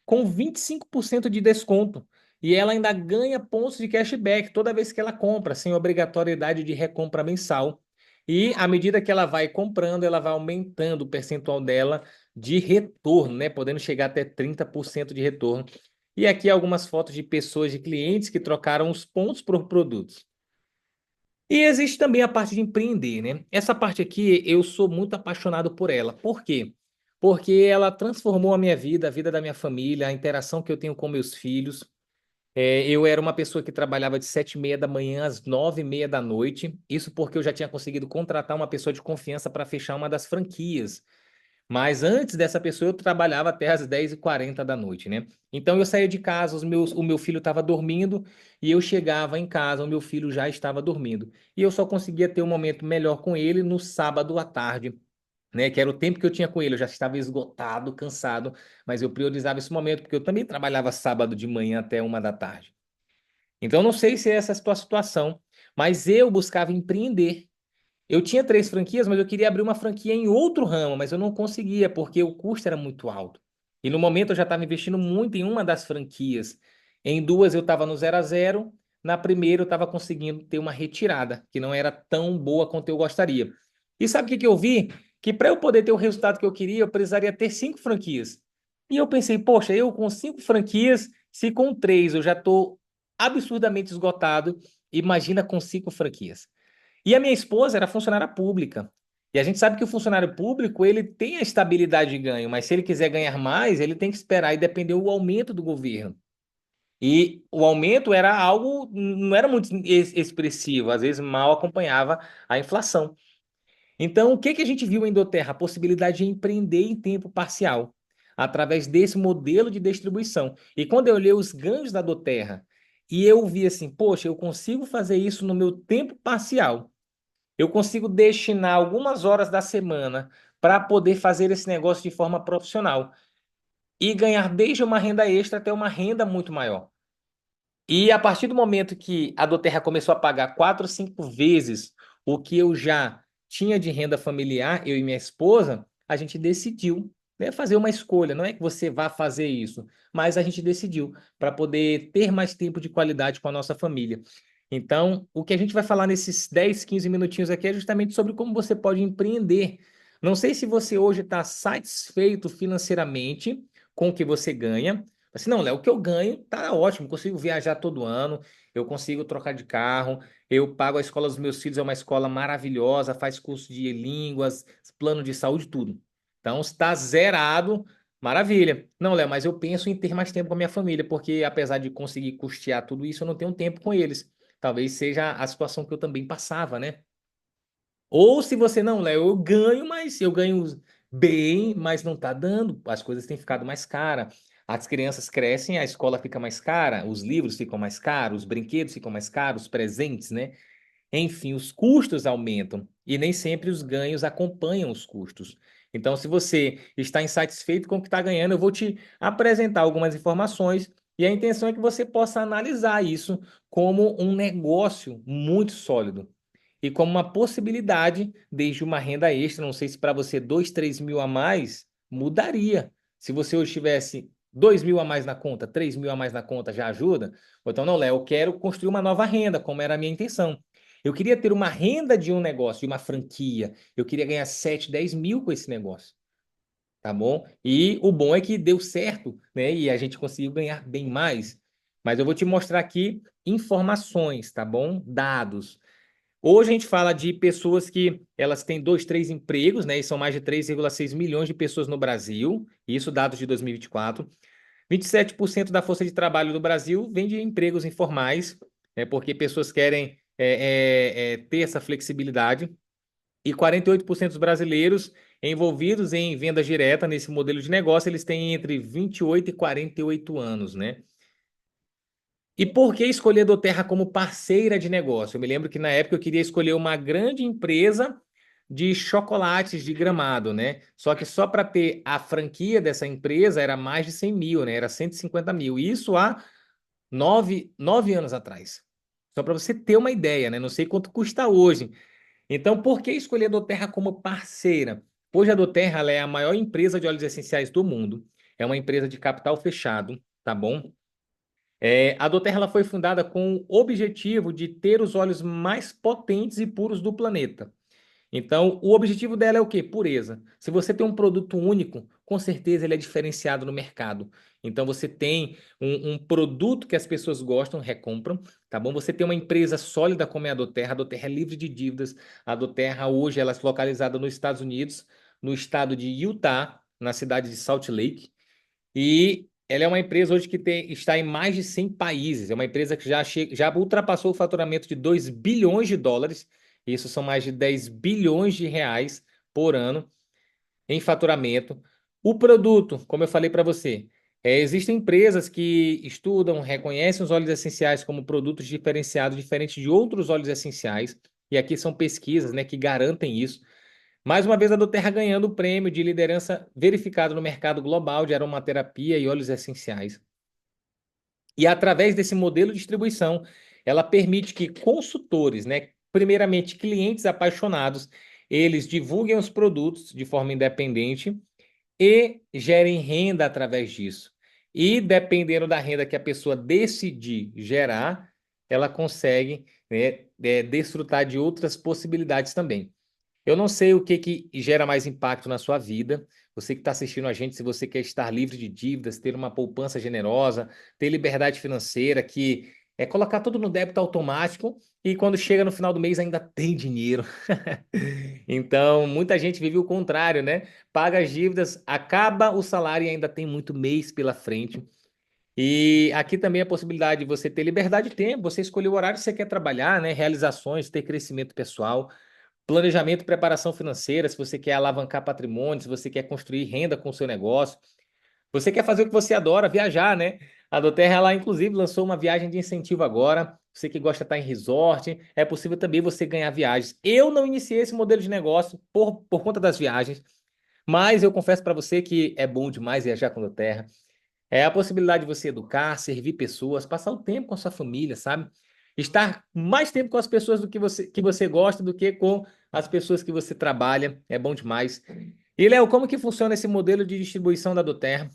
com 25% de desconto. E ela ainda ganha pontos de cashback toda vez que ela compra, sem obrigatoriedade de recompra mensal. E à medida que ela vai comprando, ela vai aumentando o percentual dela de retorno, né? Podendo chegar até 30% de retorno. E aqui algumas fotos de pessoas, de clientes que trocaram os pontos por produtos. E existe também a parte de empreender, né? Essa parte aqui eu sou muito apaixonado por ela. Por quê? Porque ela transformou a minha vida, a vida da minha família, a interação que eu tenho com meus filhos. Eu era uma pessoa que trabalhava de 7h30 da manhã às 9h30 da noite. Isso porque eu já tinha conseguido contratar uma pessoa de confiança para fechar uma das franquias. Mas antes dessa pessoa, eu trabalhava até às 10h40 da noite, né? Então eu saía de casa, o meu filho estava dormindo, e eu chegava em casa, o meu filho já estava dormindo. E eu só conseguia ter um momento melhor com ele no sábado à tarde, né? Que era o tempo que eu tinha com ele. Eu já estava esgotado, cansado, mas eu priorizava esse momento, porque eu também trabalhava sábado de manhã até 1 da tarde. Então, eu não sei se essa é a tua situação, mas eu buscava empreender. Eu tinha 3 franquias, mas eu queria abrir uma franquia em outro ramo, mas eu não conseguia, porque o custo era muito alto. E no momento eu já estava investindo muito em uma das franquias. Em duas eu estava no 0 a 0, na primeira eu estava conseguindo ter uma retirada, que não era tão boa quanto eu gostaria. E sabe o que que eu vi? Que para eu poder ter o resultado que eu queria, eu precisaria ter 5 franquias. E eu pensei, poxa, eu com 5 franquias, se com 3 eu já estou absurdamente esgotado, imagina com 5 franquias. E a minha esposa era funcionária pública. E a gente sabe que o funcionário público, ele tem a estabilidade de ganho, mas se ele quiser ganhar mais, ele tem que esperar e depender do aumento do governo. E o aumento era algo, não era muito expressivo, às vezes mal acompanhava a inflação. Então, o que que a gente viu em Doterra? A possibilidade de empreender em tempo parcial, através desse modelo de distribuição. E quando eu olhei os ganhos da Doterra, e eu vi assim, poxa, eu consigo fazer isso no meu tempo parcial. Eu consigo destinar algumas horas da semana para poder fazer esse negócio de forma profissional e ganhar desde uma renda extra até uma renda muito maior. E a partir do momento que a Doterra começou a pagar 4, 5 vezes o que eu já tinha de renda familiar, eu e minha esposa, a gente decidiu, né, fazer uma escolha. Não é que você vá fazer isso, mas a gente decidiu para poder ter mais tempo de qualidade com a nossa família. Então, o que a gente vai falar nesses 10, 15 minutinhos aqui é justamente sobre como você pode empreender. Não sei se você hoje está satisfeito financeiramente com o que você ganha. Assim, não, Léo, o que eu ganho tá ótimo, consigo viajar todo ano, eu consigo trocar de carro, eu pago a escola dos meus filhos, é uma escola maravilhosa, faz curso de línguas, plano de saúde, tudo. Então, está zerado, maravilha. Não, Léo, mas eu penso em ter mais tempo com a minha família, porque apesar de conseguir custear tudo isso, eu não tenho tempo com eles. Talvez seja a situação que eu também passava, né? Ou se você não, Léo, eu ganho, mas eu ganho bem, mas não tá dando. As coisas têm ficado mais caras. As crianças crescem, a escola fica mais cara, os livros ficam mais caros, os brinquedos ficam mais caros, os presentes, né? Enfim, os custos aumentam e nem sempre os ganhos acompanham os custos. Então, se você está insatisfeito com o que está ganhando, eu vou te apresentar algumas informações e a intenção é que você possa analisar isso como um negócio muito sólido e como uma possibilidade, desde uma renda extra. Não sei se para você 2, 3 mil a mais mudaria. Se você hoje tivesse 2 mil a mais na conta, 3 mil a mais na conta, já ajuda? Ou então, não, Léo, eu quero construir uma nova renda, como era a minha intenção. Eu queria ter uma renda de um negócio, de uma franquia. Eu queria ganhar 7, 10 mil com esse negócio. Tá bom? E o bom é que deu certo, né? E a gente conseguiu ganhar bem mais. Mas eu vou te mostrar aqui informações, tá bom? Dados. Hoje a gente fala de pessoas que elas têm 2, 3 empregos, né? E são mais de 3,6 milhões de pessoas no Brasil, isso dados de 2024. 27% da força de trabalho do Brasil vem de empregos informais, porque pessoas querem ter essa flexibilidade. E 48% dos brasileiros envolvidos em venda direta nesse modelo de negócio, eles têm entre 28 e 48 anos, né? E por que escolher a Doterra como parceira de negócio? Eu me lembro que na época eu queria escolher uma grande empresa de chocolates de Gramado, né? Só que só para ter a franquia dessa empresa era mais de 100 mil, né? Era 150 mil. Isso há 9 anos atrás. Só para você ter uma ideia, né? Não sei quanto custa hoje. Então, por que escolher a Doterra como parceira? Hoje a Doterra ela é a maior empresa de óleos essenciais do mundo. É uma empresa de capital fechado, tá bom? A Doterra ela foi fundada com o objetivo de ter os óleos mais potentes e puros do planeta. Então, o objetivo dela é o quê? Pureza. Se você tem um produto único, com certeza ele é diferenciado no mercado. Então, você tem um produto que as pessoas gostam, recompram, tá bom? Você tem uma empresa sólida como é a Doterra é livre de dívidas. A Doterra hoje ela é localizada nos Estados Unidos, no estado de Utah, na cidade de Salt Lake. E ela é uma empresa hoje que está em mais de 100 países. É uma empresa que já ultrapassou o faturamento de 2 bilhões de dólares. Isso são mais de 10 bilhões de reais por ano em faturamento. O produto, como eu falei para você, existem empresas que estudam, reconhecem os óleos essenciais como produtos diferenciados, diferentes de outros óleos essenciais. E aqui são pesquisas, né, que garantem isso. Mais uma vez, a Doterra ganhando o prêmio de liderança verificado no mercado global de aromaterapia e óleos essenciais. E através desse modelo de distribuição, ela permite que consultores, né, primeiramente clientes apaixonados, eles divulguem os produtos de forma independente e gerem renda através disso. E dependendo da renda que a pessoa decidir gerar, ela consegue, né, desfrutar de outras possibilidades também. Eu não sei o que que gera mais impacto na sua vida. Você que está assistindo a gente, se você quer estar livre de dívidas, ter uma poupança generosa, ter liberdade financeira, que é colocar tudo no débito automático e quando chega no final do mês ainda tem dinheiro. Então, muita gente vive o contrário, né? Paga as dívidas, acaba o salário e ainda tem muito mês pela frente. E aqui também a possibilidade de você ter liberdade de tempo, você escolher o horário que você quer trabalhar, né? Realizações, ter crescimento pessoal. Planejamento e preparação financeira, se você quer alavancar patrimônio, se você quer construir renda com o seu negócio. Você quer fazer o que você adora, viajar, né? A Doterra, ela inclusive lançou uma viagem de incentivo agora. Você que gosta de estar em resort, é possível também você ganhar viagens. Eu não iniciei esse modelo de negócio por conta das viagens, mas eu confesso para você que é bom demais viajar com a Doterra. É a possibilidade de você educar, servir pessoas, passar o tempo com a sua família, sabe? Estar mais tempo com as pessoas do que você gosta do que com as pessoas que você trabalha. É bom demais. E, Léo, como que funciona esse modelo de distribuição da Doterra?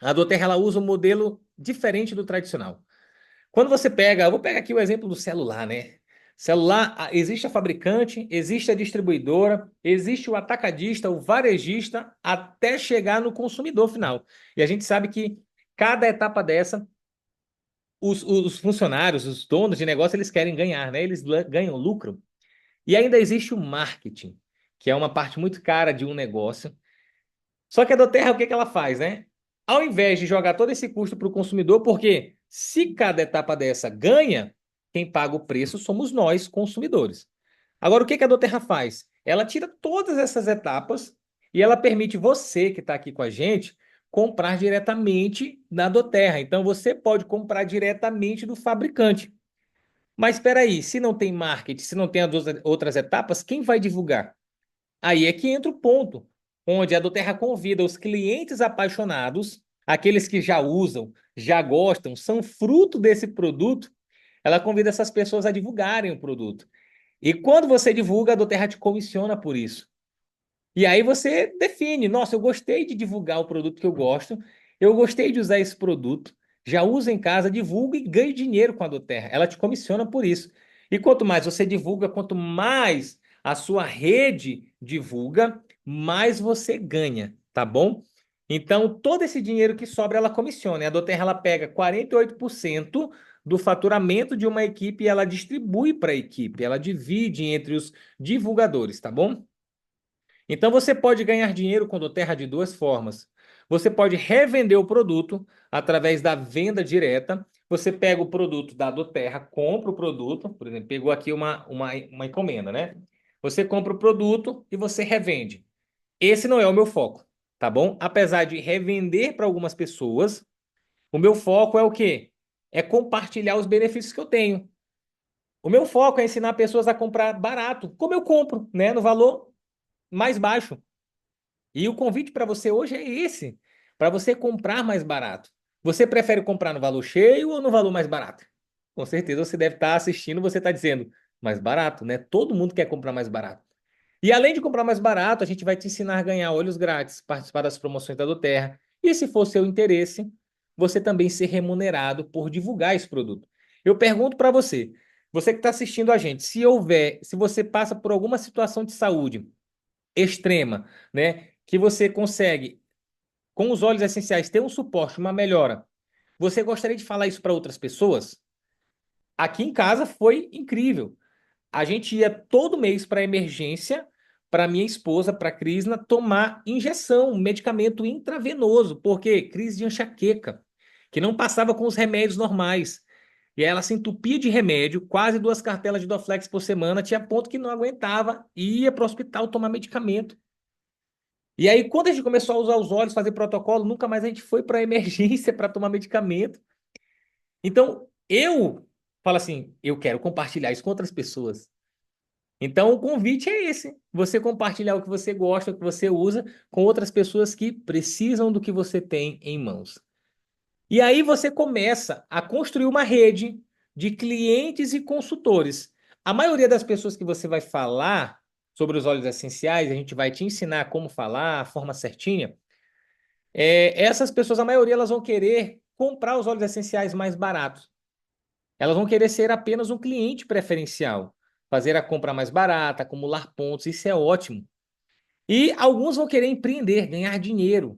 A Doterra, ela usa um modelo diferente do tradicional. Quando você pega, eu vou pegar aqui o exemplo do celular, né? Celular, existe a fabricante, existe a distribuidora, existe o atacadista, o varejista, até chegar no consumidor final. E a gente sabe que cada etapa dessa, os funcionários, os donos de negócio, eles querem ganhar, né? Eles ganham lucro. E ainda existe o marketing, que é uma parte muito cara de um negócio. Só que a Doterra, o que que ela faz, né? Ao invés de jogar todo esse custo para o consumidor, porque se cada etapa dessa ganha, quem paga o preço somos nós, consumidores. Agora, o que que a Doterra faz? Ela tira todas essas etapas e ela permite você que está aqui com a gente comprar diretamente na Doterra. Então, você pode comprar diretamente do fabricante. Mas espera aí, se não tem marketing, se não tem as outras etapas, quem vai divulgar? Aí é que entra o ponto, onde a Doterra convida os clientes apaixonados, aqueles que já usam, já gostam, são fruto desse produto, ela convida essas pessoas a divulgarem o produto. E quando você divulga, a Doterra te comissiona por isso. E aí você define, nossa, eu gostei de divulgar o produto que eu gosto, eu gostei de usar esse produto, já uso em casa, divulgo e ganho dinheiro com a Doterra. Ela te comissiona por isso. E quanto mais você divulga, quanto mais a sua rede divulga, mais você ganha, tá bom? Então, todo esse dinheiro que sobra, ela comissiona. E a Doterra, ela pega 48% do faturamento de uma equipe e ela distribui para a equipe, ela divide entre os divulgadores, tá bom? Então você pode ganhar dinheiro com Doterra de duas formas. Você pode revender o produto através da venda direta. Você pega o produto da Doterra, compra o produto, por exemplo, pegou aqui uma encomenda, né? Você compra o produto e você revende. Esse não é o meu foco, tá bom? Apesar de revender para algumas pessoas, o meu foco é o quê? É compartilhar os benefícios que eu tenho. O meu foco é ensinar pessoas a comprar barato, como eu compro, né? No valor mais baixo. E o convite para você hoje é esse, para você comprar mais barato. Você prefere comprar no valor cheio ou no valor mais barato? Com certeza você deve estar assistindo, você está dizendo mais barato, né? Todo mundo quer comprar mais barato. E além de comprar mais barato, a gente vai te ensinar a ganhar olhos grátis, participar das promoções da Doterra. E se for seu interesse, você também ser remunerado por divulgar esse produto. Eu pergunto para você, você que está assistindo a gente, se você passa por alguma situação de saúde extrema, né, que você consegue, com os óleos essenciais, ter um suporte, uma melhora, você gostaria de falar isso para outras pessoas? Aqui em casa foi incrível. A gente ia todo mês para emergência, para minha esposa, para a Crisna, tomar injeção, um medicamento intravenoso, porque crise de enxaqueca, que não passava com os remédios normais. E aí ela se entupia de remédio, quase 2 cartelas de Doflex por semana, tinha ponto que não aguentava, e ia para o hospital tomar medicamento. E aí, quando a gente começou a usar os óleos, fazer protocolo, nunca mais a gente foi para emergência para tomar medicamento. Então, eu falo assim, eu quero compartilhar isso com outras pessoas. Então, o convite é esse: você compartilhar o que você gosta, o que você usa, com outras pessoas que precisam do que você tem em mãos. E aí você começa a construir uma rede de clientes e consultores. A maioria das pessoas que você vai falar sobre os óleos essenciais, a gente vai te ensinar como falar, a forma certinha. Essas pessoas, a maioria, elas vão querer comprar os óleos essenciais mais baratos. Elas vão querer ser apenas um cliente preferencial, fazer a compra mais barata, acumular pontos, isso é ótimo. E alguns vão querer empreender, ganhar dinheiro.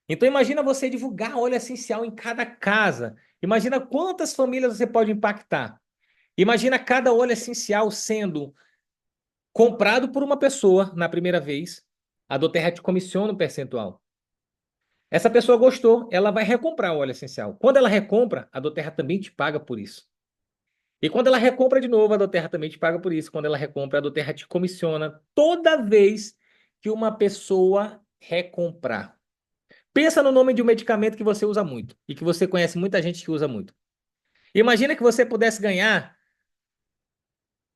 Então imagina você divulgar óleo essencial em cada casa. Imagina quantas famílias você pode impactar. Imagina cada óleo essencial sendo comprado por uma pessoa na primeira vez. A Doterra te comissiona um percentual. Essa pessoa gostou, ela vai recomprar o óleo essencial. Quando ela recompra, a Doterra também te paga por isso. E quando ela recompra de novo, a Doterra também te paga por isso. Quando ela recompra, a Doterra te comissiona toda vez que uma pessoa recomprar. Pensa no nome de um medicamento que você usa muito e que você conhece muita gente que usa muito. Imagina que você pudesse ganhar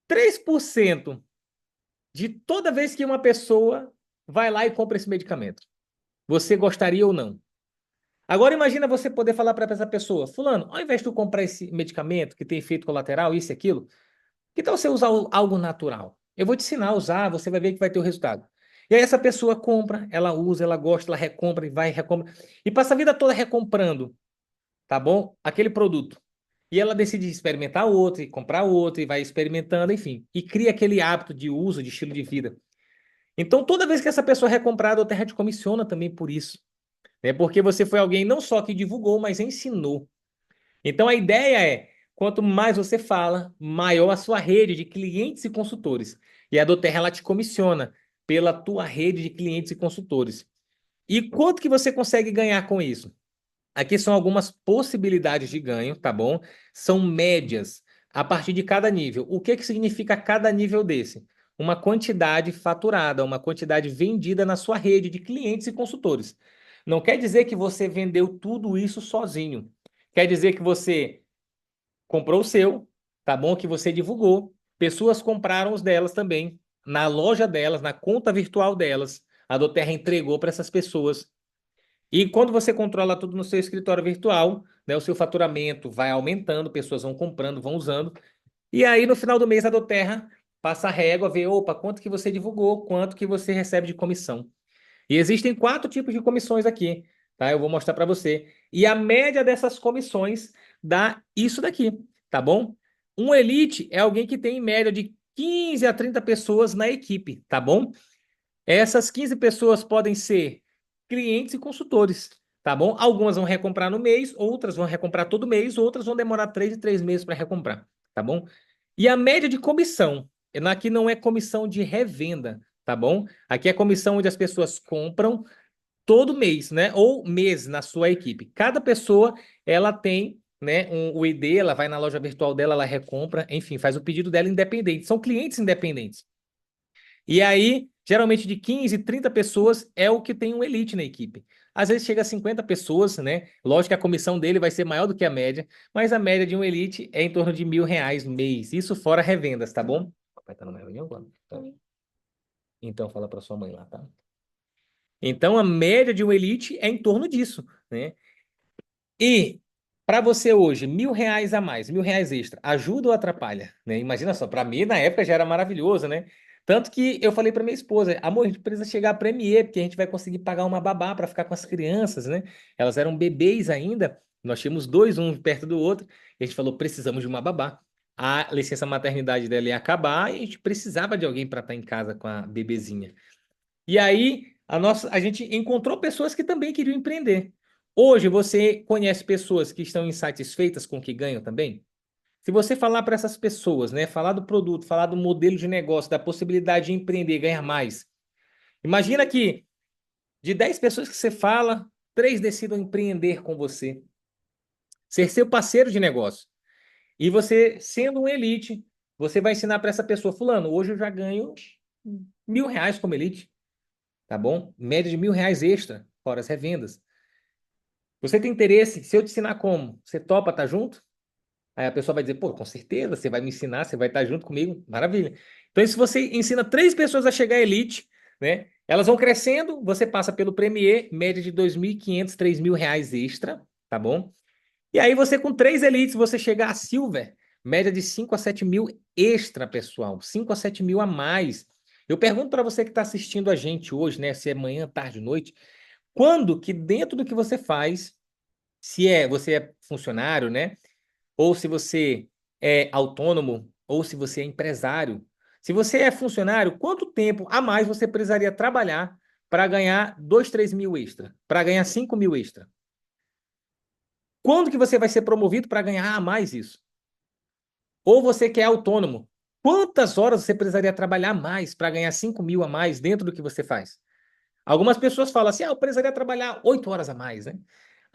3% de toda vez que uma pessoa vai lá e compra esse medicamento. Você gostaria ou não? Agora imagina você poder falar para essa pessoa, fulano, ao invés de tu comprar esse medicamento que tem efeito colateral, isso e aquilo, que tal você usar algo natural? Eu vou te ensinar a usar, você vai ver que vai ter o resultado. E aí essa pessoa compra, ela usa, ela gosta, ela recompra e vai, recompra. E passa a vida toda recomprando, tá bom? Aquele produto. E ela decide experimentar outro, e comprar outro, e vai experimentando, enfim. E cria aquele hábito de uso, de estilo de vida. Então, toda vez que essa pessoa recomprar, a Doterra te comissiona também por isso. Né? Porque você foi alguém não só que divulgou, mas ensinou. Então a ideia é, quanto mais você fala, maior a sua rede de clientes e consultores. E a Doterra ela te comissiona pela tua rede de clientes e consultores. E quanto que você consegue ganhar com isso? Aqui são algumas possibilidades de ganho, tá bom? São médias a partir de cada nível. O que que significa cada nível desse? Uma quantidade faturada, uma quantidade vendida na sua rede de clientes e consultores. Não quer dizer que você vendeu tudo isso sozinho. Quer dizer que você comprou o seu, tá bom? Que você divulgou. Pessoas compraram os delas também, na loja delas, na conta virtual delas. A Doterra entregou para essas pessoas. E quando você controla tudo no seu escritório virtual, né, o seu faturamento vai aumentando, pessoas vão comprando, vão usando. E aí, no final do mês, a Doterra passa a régua, vê, opa, quanto que você divulgou, quanto que você recebe de comissão. E existem 4 tipos de comissões aqui, tá? Eu vou mostrar para você. E a média dessas comissões dá isso daqui, tá bom? Um elite é alguém que tem em média de 15 a 30 pessoas na equipe, tá bom? Essas 15 pessoas podem ser clientes e consultores, tá bom? Algumas vão recomprar no mês, outras vão recomprar todo mês, outras vão demorar 3 em 3 meses para recomprar, tá bom? E a média de comissão, aqui não é comissão de revenda, tá bom? Aqui é a comissão onde as pessoas compram todo mês, né? Ou mês na sua equipe. Cada pessoa, ela tem, né, o ID, ela vai na loja virtual dela, ela recompra, enfim, faz o pedido dela independente. São clientes independentes. E aí, geralmente de 15, 30 pessoas é o que tem um elite na equipe. Às vezes chega a 50 pessoas, né? Lógico que a comissão dele vai ser maior do que a média, mas a média de um elite é em torno de R$ 1.000 no mês. Isso fora revendas, tá bom? Papai tá numa reunião agora? Tá. Então fala para sua mãe lá, tá? Então a média de um elite é em torno disso, né? E para você hoje, R$ 1.000 a mais, R$ 1.000 extra, ajuda ou atrapalha? Né? Imagina só, para mim na época já era maravilhoso, né? Tanto que eu falei para minha esposa, amor, a gente precisa chegar a Premier, porque a gente vai conseguir pagar uma babá para ficar com as crianças, né? Elas eram bebês ainda, nós tínhamos dois, um perto do outro, e a gente falou, precisamos de uma babá. A licença maternidade dela ia acabar e a gente precisava de alguém para estar em casa com a bebezinha. E aí, a gente encontrou pessoas que também queriam empreender. Hoje, você conhece pessoas que estão insatisfeitas com o que ganham também? Se você falar para essas pessoas, né, falar do produto, falar do modelo de negócio, da possibilidade de empreender, ganhar mais. Imagina que de 10 pessoas que você fala, 3 decidam empreender com você, ser seu parceiro de negócio. E você, sendo um elite, você vai ensinar para essa pessoa, fulano, hoje eu já ganho R$ 1.000 como elite. Tá bom? Média de R$ 1.000 extra, fora as revendas. Você tem interesse? Se eu te ensinar como, você topa estar junto? Aí a pessoa vai dizer, pô, com certeza, você vai me ensinar, você vai estar junto comigo, maravilha. Então, se você ensina 3 pessoas a chegar à elite, né? Elas vão crescendo, você passa pelo Premier, média de R$ 2.500, R$ 3.000 extra, tá bom? E aí você com 3 elites, você chega a Silver, média de 5 a 7 mil extra, pessoal. 5 a 7 mil a mais. Eu pergunto para você que está assistindo a gente hoje, né? Se é manhã, tarde, noite, quando que dentro do que você faz, se é você é funcionário, né? Ou se você é autônomo, ou se você é empresário. Se você é funcionário, quanto tempo a mais você precisaria trabalhar para ganhar 2, 3 mil extra? Para ganhar 5 mil extra? Quando que você vai ser promovido para ganhar a mais isso? Ou você que é autônomo, quantas horas você precisaria trabalhar mais para ganhar 5 mil a mais dentro do que você faz? Algumas pessoas falam assim, eu precisaria trabalhar 8 horas a mais, né?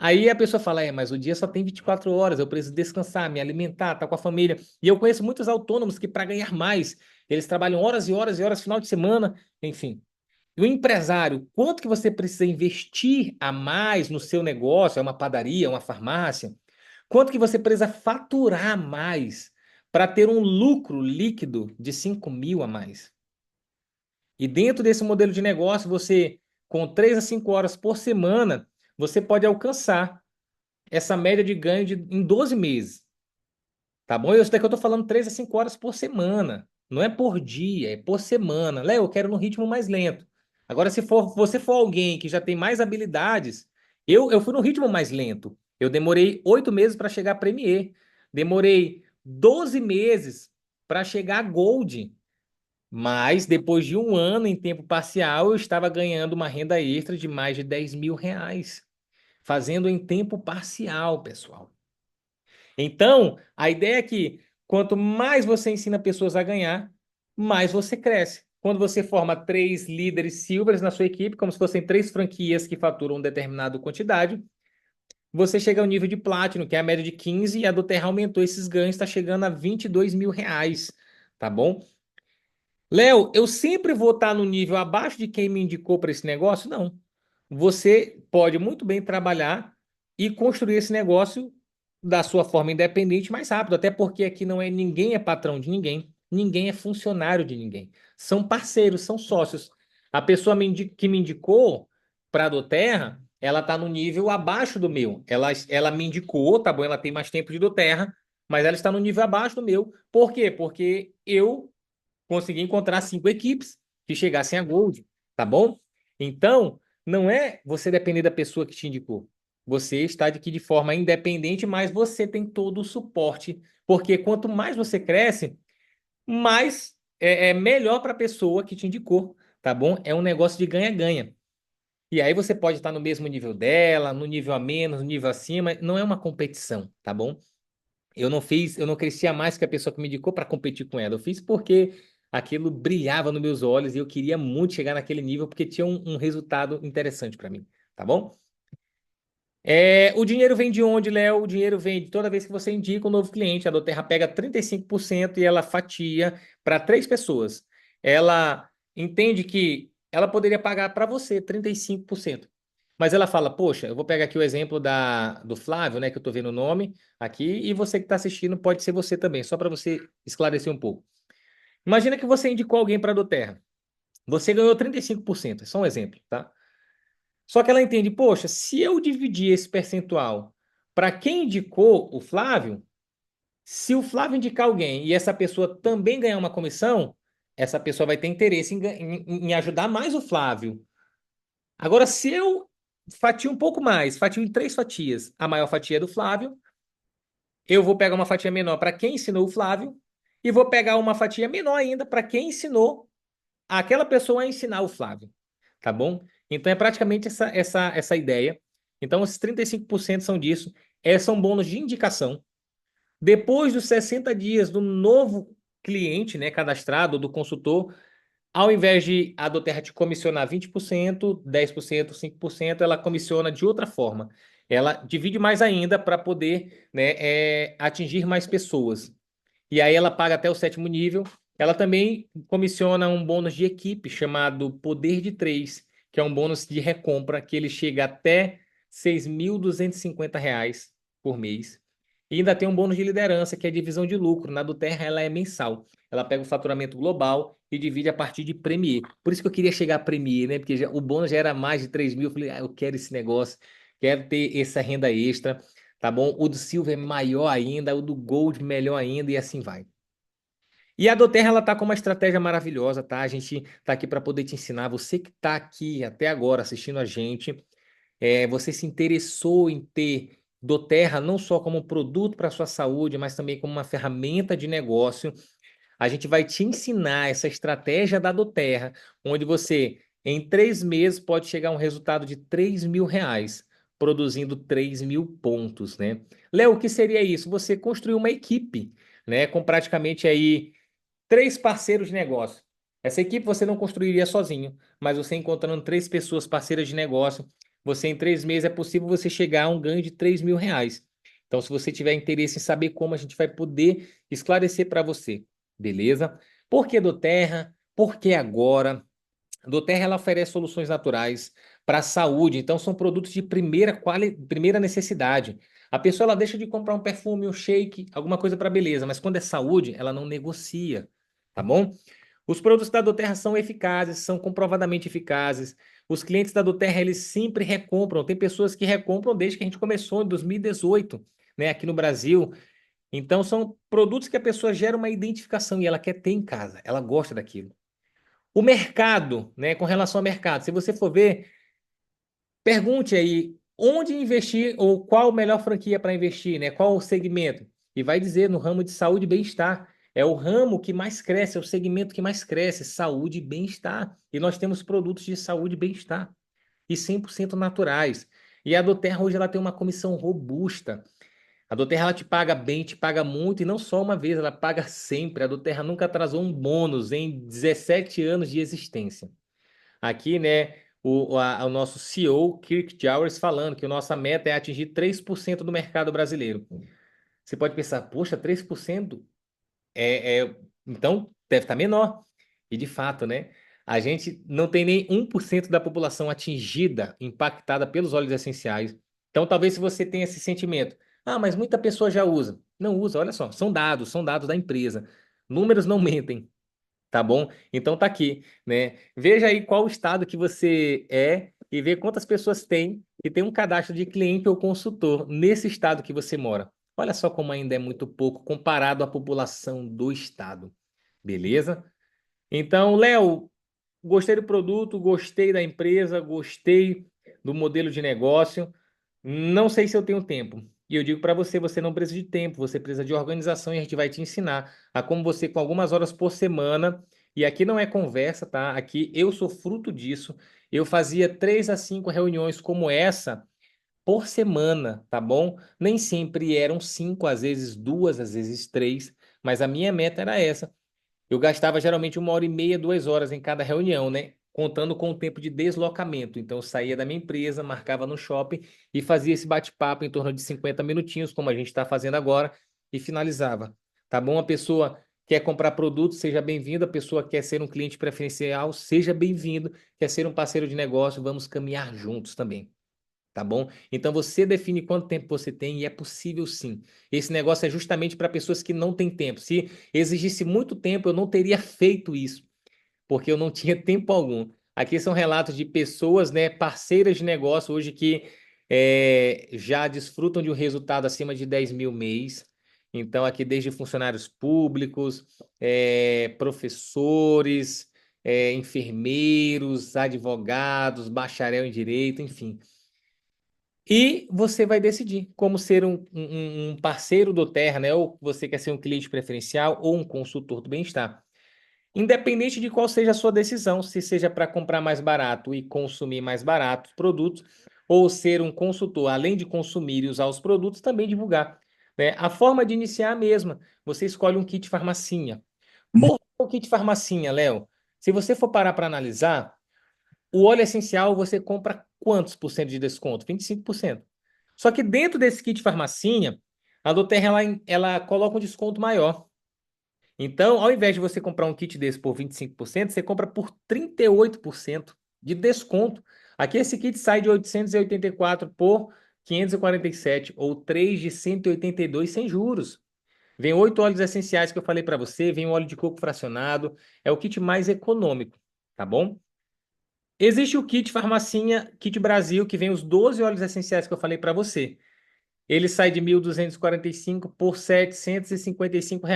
Aí a pessoa fala, mas o dia só tem 24 horas, eu preciso descansar, me alimentar, estar com a família. E eu conheço muitos autônomos que para ganhar mais, eles trabalham horas e horas e horas, final de semana, enfim. E o empresário, quanto que você precisa investir a mais no seu negócio? É uma padaria, uma farmácia? Quanto que você precisa faturar a mais para ter um lucro líquido de 5 mil a mais? E dentro desse modelo de negócio, você, com 3 a 5 horas por semana, você pode alcançar essa média de ganho em 12 meses. Tá bom? Isso daqui eu tô falando 3 a 5 horas por semana. Não é por dia, é por semana. Léo, eu quero no ritmo mais lento. Agora, se você for alguém que já tem mais habilidades, eu fui no ritmo mais lento. Eu demorei 8 meses para chegar a Premier. Demorei 12 meses para chegar a Gold. Mas depois de um ano em tempo parcial, eu estava ganhando uma renda extra de mais de R$ 10.000, fazendo em tempo parcial, pessoal. Então, a ideia é que quanto mais você ensina pessoas a ganhar, mais você cresce. Quando você forma 3 líderes silvers na sua equipe, como se fossem 3 franquias que faturam uma determinada quantidade, você chega ao nível de Platinum, que é a média de 15, e a do Terra aumentou esses ganhos, está chegando a R$ 22.000, tá bom? Léo, eu sempre vou estar no nível abaixo de quem me indicou para esse negócio? Não. Você pode muito bem trabalhar e construir esse negócio da sua forma independente mais rápido, até porque aqui não é ninguém é patrão de ninguém, ninguém é funcionário de ninguém. São parceiros, são sócios. A pessoa que me indicou para a Doterra, ela está no nível abaixo do meu. Ela me indicou, tá bom? Ela tem mais tempo de Doterra, mas ela está no nível abaixo do meu. Por quê? Porque eu consegui encontrar 5 equipes que chegassem a Gold, tá bom? Então, não é você depender da pessoa que te indicou. Você está aqui de forma independente, mas você tem todo o suporte, porque quanto mais você cresce, mais é melhor para a pessoa que te indicou, tá bom? É um negócio de ganha-ganha. E aí você pode estar no mesmo nível dela, no nível a menos, no nível acima, não é uma competição, tá bom? Eu não crescia mais que a pessoa que me indicou para competir com ela. Eu fiz porque aquilo brilhava nos meus olhos e eu queria muito chegar naquele nível porque tinha um resultado interessante para mim, tá bom? O dinheiro vem de onde, Léo? O dinheiro vem de toda vez que você indica um novo cliente. A Doterra pega 35% e ela fatia para três pessoas. Ela entende que ela poderia pagar para você 35%. Mas ela fala, poxa, eu vou pegar aqui o exemplo do Flávio, né, que eu estou vendo o nome aqui, e você que está assistindo pode ser você também, só para você esclarecer um pouco. Imagina que você indicou alguém para a Doterra. Você ganhou 35%, é só um exemplo, tá? Só que ela entende, poxa, se eu dividir esse percentual para quem indicou o Flávio, se o Flávio indicar alguém e essa pessoa também ganhar uma comissão, essa pessoa vai ter interesse em ajudar mais o Flávio. Agora, se eu fatio um pouco mais, fatio em três fatias, a maior fatia é do Flávio, eu vou pegar uma fatia menor para quem ensinou o Flávio e vou pegar uma fatia menor ainda para quem ensinou aquela pessoa a ensinar o Flávio, tá bom? Então é praticamente essa ideia. Então, esses 35% são disso. São bônus de indicação. Depois dos 60 dias do novo cliente, né, cadastrado, do consultor, ao invés de a Doterra te comissionar 20%, 10%, 5%, ela comissiona de outra forma. Ela divide mais ainda para poder, né, atingir mais pessoas. E aí ela paga até o sétimo nível. Ela também comissiona um bônus de equipe chamado Poder de Três, que é um bônus de recompra que ele chega até R$ 6.250 por mês. E ainda tem um bônus de liderança, que é a divisão de lucro. Na do Terra, ela é mensal. Ela pega o faturamento global e divide a partir de Premier. Por isso que eu queria chegar a Premier, né? Porque o bônus já era mais de 3 mil. Eu falei, eu quero esse negócio, quero ter essa renda extra, tá bom? O do Silver é maior ainda, o do Gold melhor ainda, e assim vai. E a Doterra, ela tá com uma estratégia maravilhosa, tá? A gente tá aqui para poder te ensinar. Você que tá aqui até agora assistindo a gente, você se interessou em ter Doterra não só como um produto para sua saúde, mas também como uma ferramenta de negócio. A gente vai te ensinar essa estratégia da Doterra, onde você, em 3 meses, pode chegar a um resultado de R$ 3.000, produzindo 3.000 pontos, né? Léo, o que seria isso? Você construir uma equipe, né? Com praticamente aí três parceiros de negócio. Essa equipe você não construiria sozinho, mas você encontrando três pessoas parceiras de negócio, você em 3 meses é possível você chegar a um ganho de R$ 3.000. Então, se você tiver interesse em saber como, a gente vai poder esclarecer para você, beleza? Por que Doterra? Por que agora? A Doterra ela oferece soluções naturais para a saúde, então são produtos de primeira necessidade. A pessoa ela deixa de comprar um perfume, um shake, alguma coisa para beleza, mas quando é saúde, ela não negocia, tá bom? Os produtos da Doterra são eficazes, são comprovadamente eficazes. Os clientes da Doterra, eles sempre recompram. Tem pessoas que recompram desde que a gente começou em 2018, né, aqui no Brasil. Então, são produtos que a pessoa gera uma identificação e ela quer ter em casa, ela gosta daquilo. O mercado, né, com relação ao mercado, se você for ver, pergunte aí onde investir ou qual a melhor franquia para investir, né? Qual o segmento? E vai dizer no ramo de saúde e bem-estar. É o ramo que mais cresce, é o segmento que mais cresce, saúde e bem-estar. E nós temos produtos de saúde e bem-estar e 100% naturais. E a Doterra hoje ela tem uma comissão robusta. A Doterra ela te paga bem, te paga muito e não só uma vez, ela paga sempre. A Doterra nunca atrasou um bônus em 17 anos de existência. Aqui, né, o nosso CEO, Kirk Jowers, falando que a nossa meta é atingir 3% do mercado brasileiro. Você pode pensar, poxa, 3%? Então deve estar menor. E de fato, né? A gente não tem nem 1% da população atingida, impactada pelos óleos essenciais. Então, talvez se você tenha esse sentimento, mas muita pessoa já usa. Não usa, olha só, são dados da empresa. Números não mentem. Tá bom? Então tá aqui, né? Veja aí qual o estado que você é e vê quantas pessoas tem e tem um cadastro de cliente ou consultor nesse estado que você mora. Olha só como ainda é muito pouco comparado à população do estado. Beleza? Então, Léo, gostei do produto, gostei da empresa, gostei do modelo de negócio. Não sei se eu tenho tempo. E eu digo para você, você não precisa de tempo, você precisa de organização e a gente vai te ensinar a como você, com algumas horas por semana, e aqui não é conversa, tá? Aqui eu sou fruto disso. Eu fazia 3 a 5 reuniões como essa por semana, tá bom? Nem sempre eram cinco, às vezes duas, às vezes três, mas a minha meta era essa. eu gastava geralmente 1h30, 2 horas em cada reunião, né? Contando com o tempo de deslocamento. Então, eu saía da minha empresa, marcava no shopping e fazia esse bate-papo em torno de 50 minutinhos, como a gente está fazendo agora, e finalizava. Tá bom? A pessoa quer comprar produto, seja bem-vindo. A pessoa quer ser um cliente preferencial, seja bem-vindo. Quer ser um parceiro de negócio, vamos caminhar juntos também. Tá bom? Então você define quanto tempo você tem e é possível sim. Esse negócio é justamente para pessoas que não têm tempo. Se exigisse muito tempo, eu não teria feito isso, porque eu não tinha tempo algum. Aqui são relatos de pessoas, né, parceiras de negócio hoje que já desfrutam de um resultado acima de 10 mil mês. Então, aqui desde funcionários públicos, professores, enfermeiros, advogados, bacharel em direito, enfim. E você vai decidir como ser um parceiro do Terra, né? Ou você quer ser um cliente preferencial ou um consultor do bem-estar. Independente de qual seja a sua decisão, se seja para comprar mais barato e consumir mais barato os produtos, ou ser um consultor, além de consumir e usar os produtos, também divulgar, né? A forma de iniciar é a mesma. Você escolhe um kit farmacinha. Por que o kit farmacinha, Léo? Se você for parar para analisar, o óleo essencial você compra quantos por cento de desconto? 25%. Só que dentro desse kit farmacinha, a Doterra ela coloca um desconto maior. Então, ao invés de você comprar um kit desse por 25%, você compra por 38% de desconto. Aqui esse kit sai de 884 por 547 ou 3 de 182 sem juros. Vem 8 óleos essenciais que eu falei para você, vem o óleo de coco fracionado, é o kit mais econômico, tá bom? Existe o kit farmacinha, kit Brasil, que vem os 12 óleos essenciais que eu falei para você. Ele sai de 1.245 por R$ 755.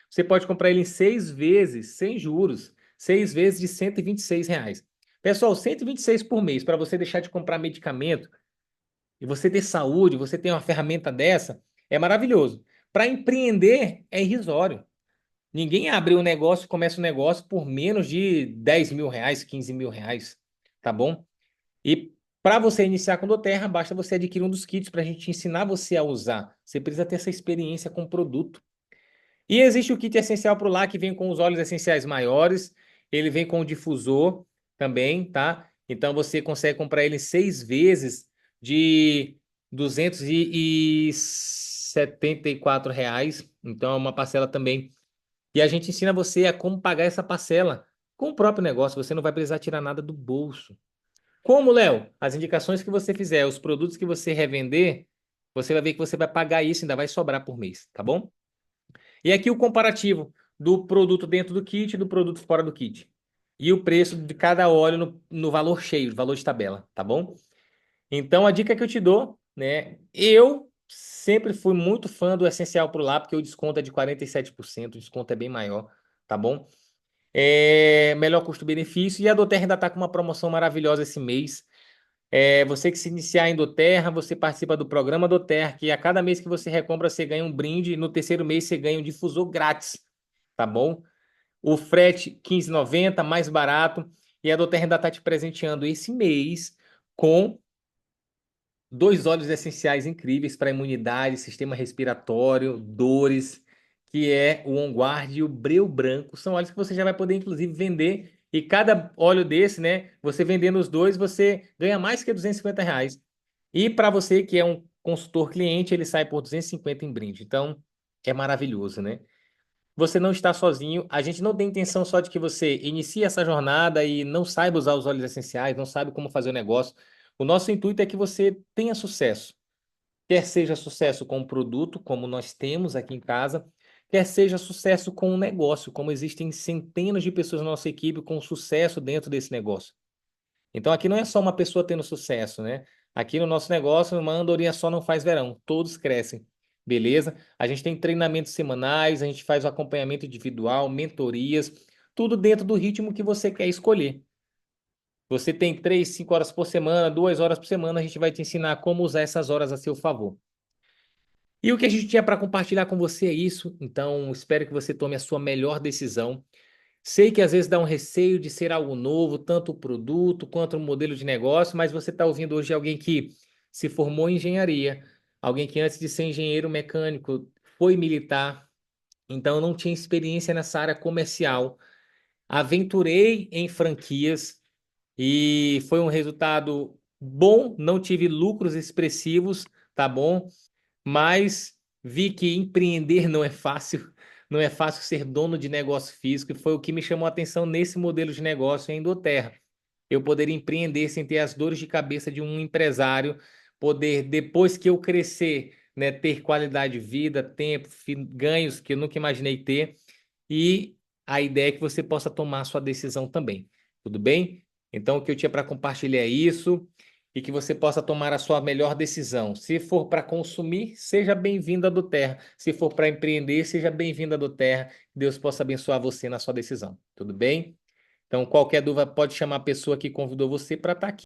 Você pode comprar ele em 6 vezes, sem juros. 6 vezes de R$ 126. Pessoal, 126 por mês para você deixar de comprar medicamento e você ter saúde, você ter uma ferramenta dessa, é maravilhoso. Para empreender, é irrisório. Ninguém abre um negócio, começa um negócio por menos de R$ 10.000, R$ 15.000, tá bom? E para você iniciar com o Doterra, basta você adquirir um dos kits para a gente ensinar você a usar. Você precisa ter essa experiência com o produto. E existe o kit essencial para o lar que vem com os óleos essenciais maiores. Ele vem com o difusor também, tá? Então você consegue comprar ele em 6 vezes de R$ 274. Então é uma parcela também. E a gente ensina você a como pagar essa parcela com o próprio negócio. Você não vai precisar tirar nada do bolso. Como, Léo? As indicações que você fizer, os produtos que você revender, você vai ver que você vai pagar isso e ainda vai sobrar por mês, tá bom? E aqui o comparativo do produto dentro do kit e do produto fora do kit. E o preço de cada óleo no valor cheio, valor de tabela, tá bom? Então a dica que eu te dou, né? Eu sempre fui muito fã do Essencial Pro Lá, porque o desconto é de 47%, o desconto é bem maior, tá bom? Melhor custo-benefício. E a Doterra ainda está com uma promoção maravilhosa esse mês. Você que se iniciar em Doterra, você participa do programa Doterra, que a cada mês que você recompra, você ganha um brinde, e no terceiro mês você ganha um difusor grátis, tá bom? O frete 15,90, mais barato, e a Doterra ainda está te presenteando esse mês com 2 óleos essenciais incríveis para imunidade, sistema respiratório, dores, que é o On Guard e o Breu Branco. São óleos que você já vai poder, inclusive, vender. E cada óleo desse, né? Você vendendo os dois, você ganha mais que R$ 250. E para você que é um consultor cliente, ele sai por 250 em brinde. Então, é maravilhoso, né? Você não está sozinho. A gente não tem intenção só de que você inicie essa jornada e não saiba usar os óleos essenciais, não sabe como fazer o negócio. O nosso intuito é que você tenha sucesso. Quer seja sucesso com o produto, como nós temos aqui em casa, quer seja sucesso com o negócio, como existem centenas de pessoas na nossa equipe com sucesso dentro desse negócio. Então aqui não é só uma pessoa tendo sucesso, né? Aqui no nosso negócio, uma andorinha só não faz verão, todos crescem. Beleza? A gente tem treinamentos semanais, a gente faz o acompanhamento individual, mentorias, tudo dentro do ritmo que você quer escolher. Você tem 3, 5 horas por semana, 2 horas por semana, a gente vai te ensinar como usar essas horas a seu favor. E o que a gente tinha para compartilhar com você é isso, então espero que você tome a sua melhor decisão. Sei que às vezes dá um receio de ser algo novo, tanto o produto quanto o modelo de negócio, mas você está ouvindo hoje alguém que se formou em engenharia, alguém que antes de ser engenheiro mecânico foi militar, Então eu não tinha experiência nessa área comercial. Aventurei em franquias e foi um resultado bom, não tive lucros expressivos, tá bom? Mas vi que empreender não é fácil, não é fácil ser dono de negócio físico, e foi o que me chamou a atenção nesse modelo de negócio em Indoterra. Eu poder empreender sem ter as dores de cabeça de um empresário, poder, depois que eu crescer, né, ter qualidade de vida, tempo, ganhos que eu nunca imaginei ter, e a ideia é que você possa tomar a sua decisão também. Tudo bem? Então, o que eu tinha para compartilhar é isso e que você possa tomar a sua melhor decisão. Se for para consumir, seja bem-vindo à do Terra. Se for para empreender, seja bem-vindo à do Terra. Deus possa abençoar você na sua decisão. Tudo bem? Então, qualquer dúvida, pode chamar a pessoa que convidou você para estar aqui.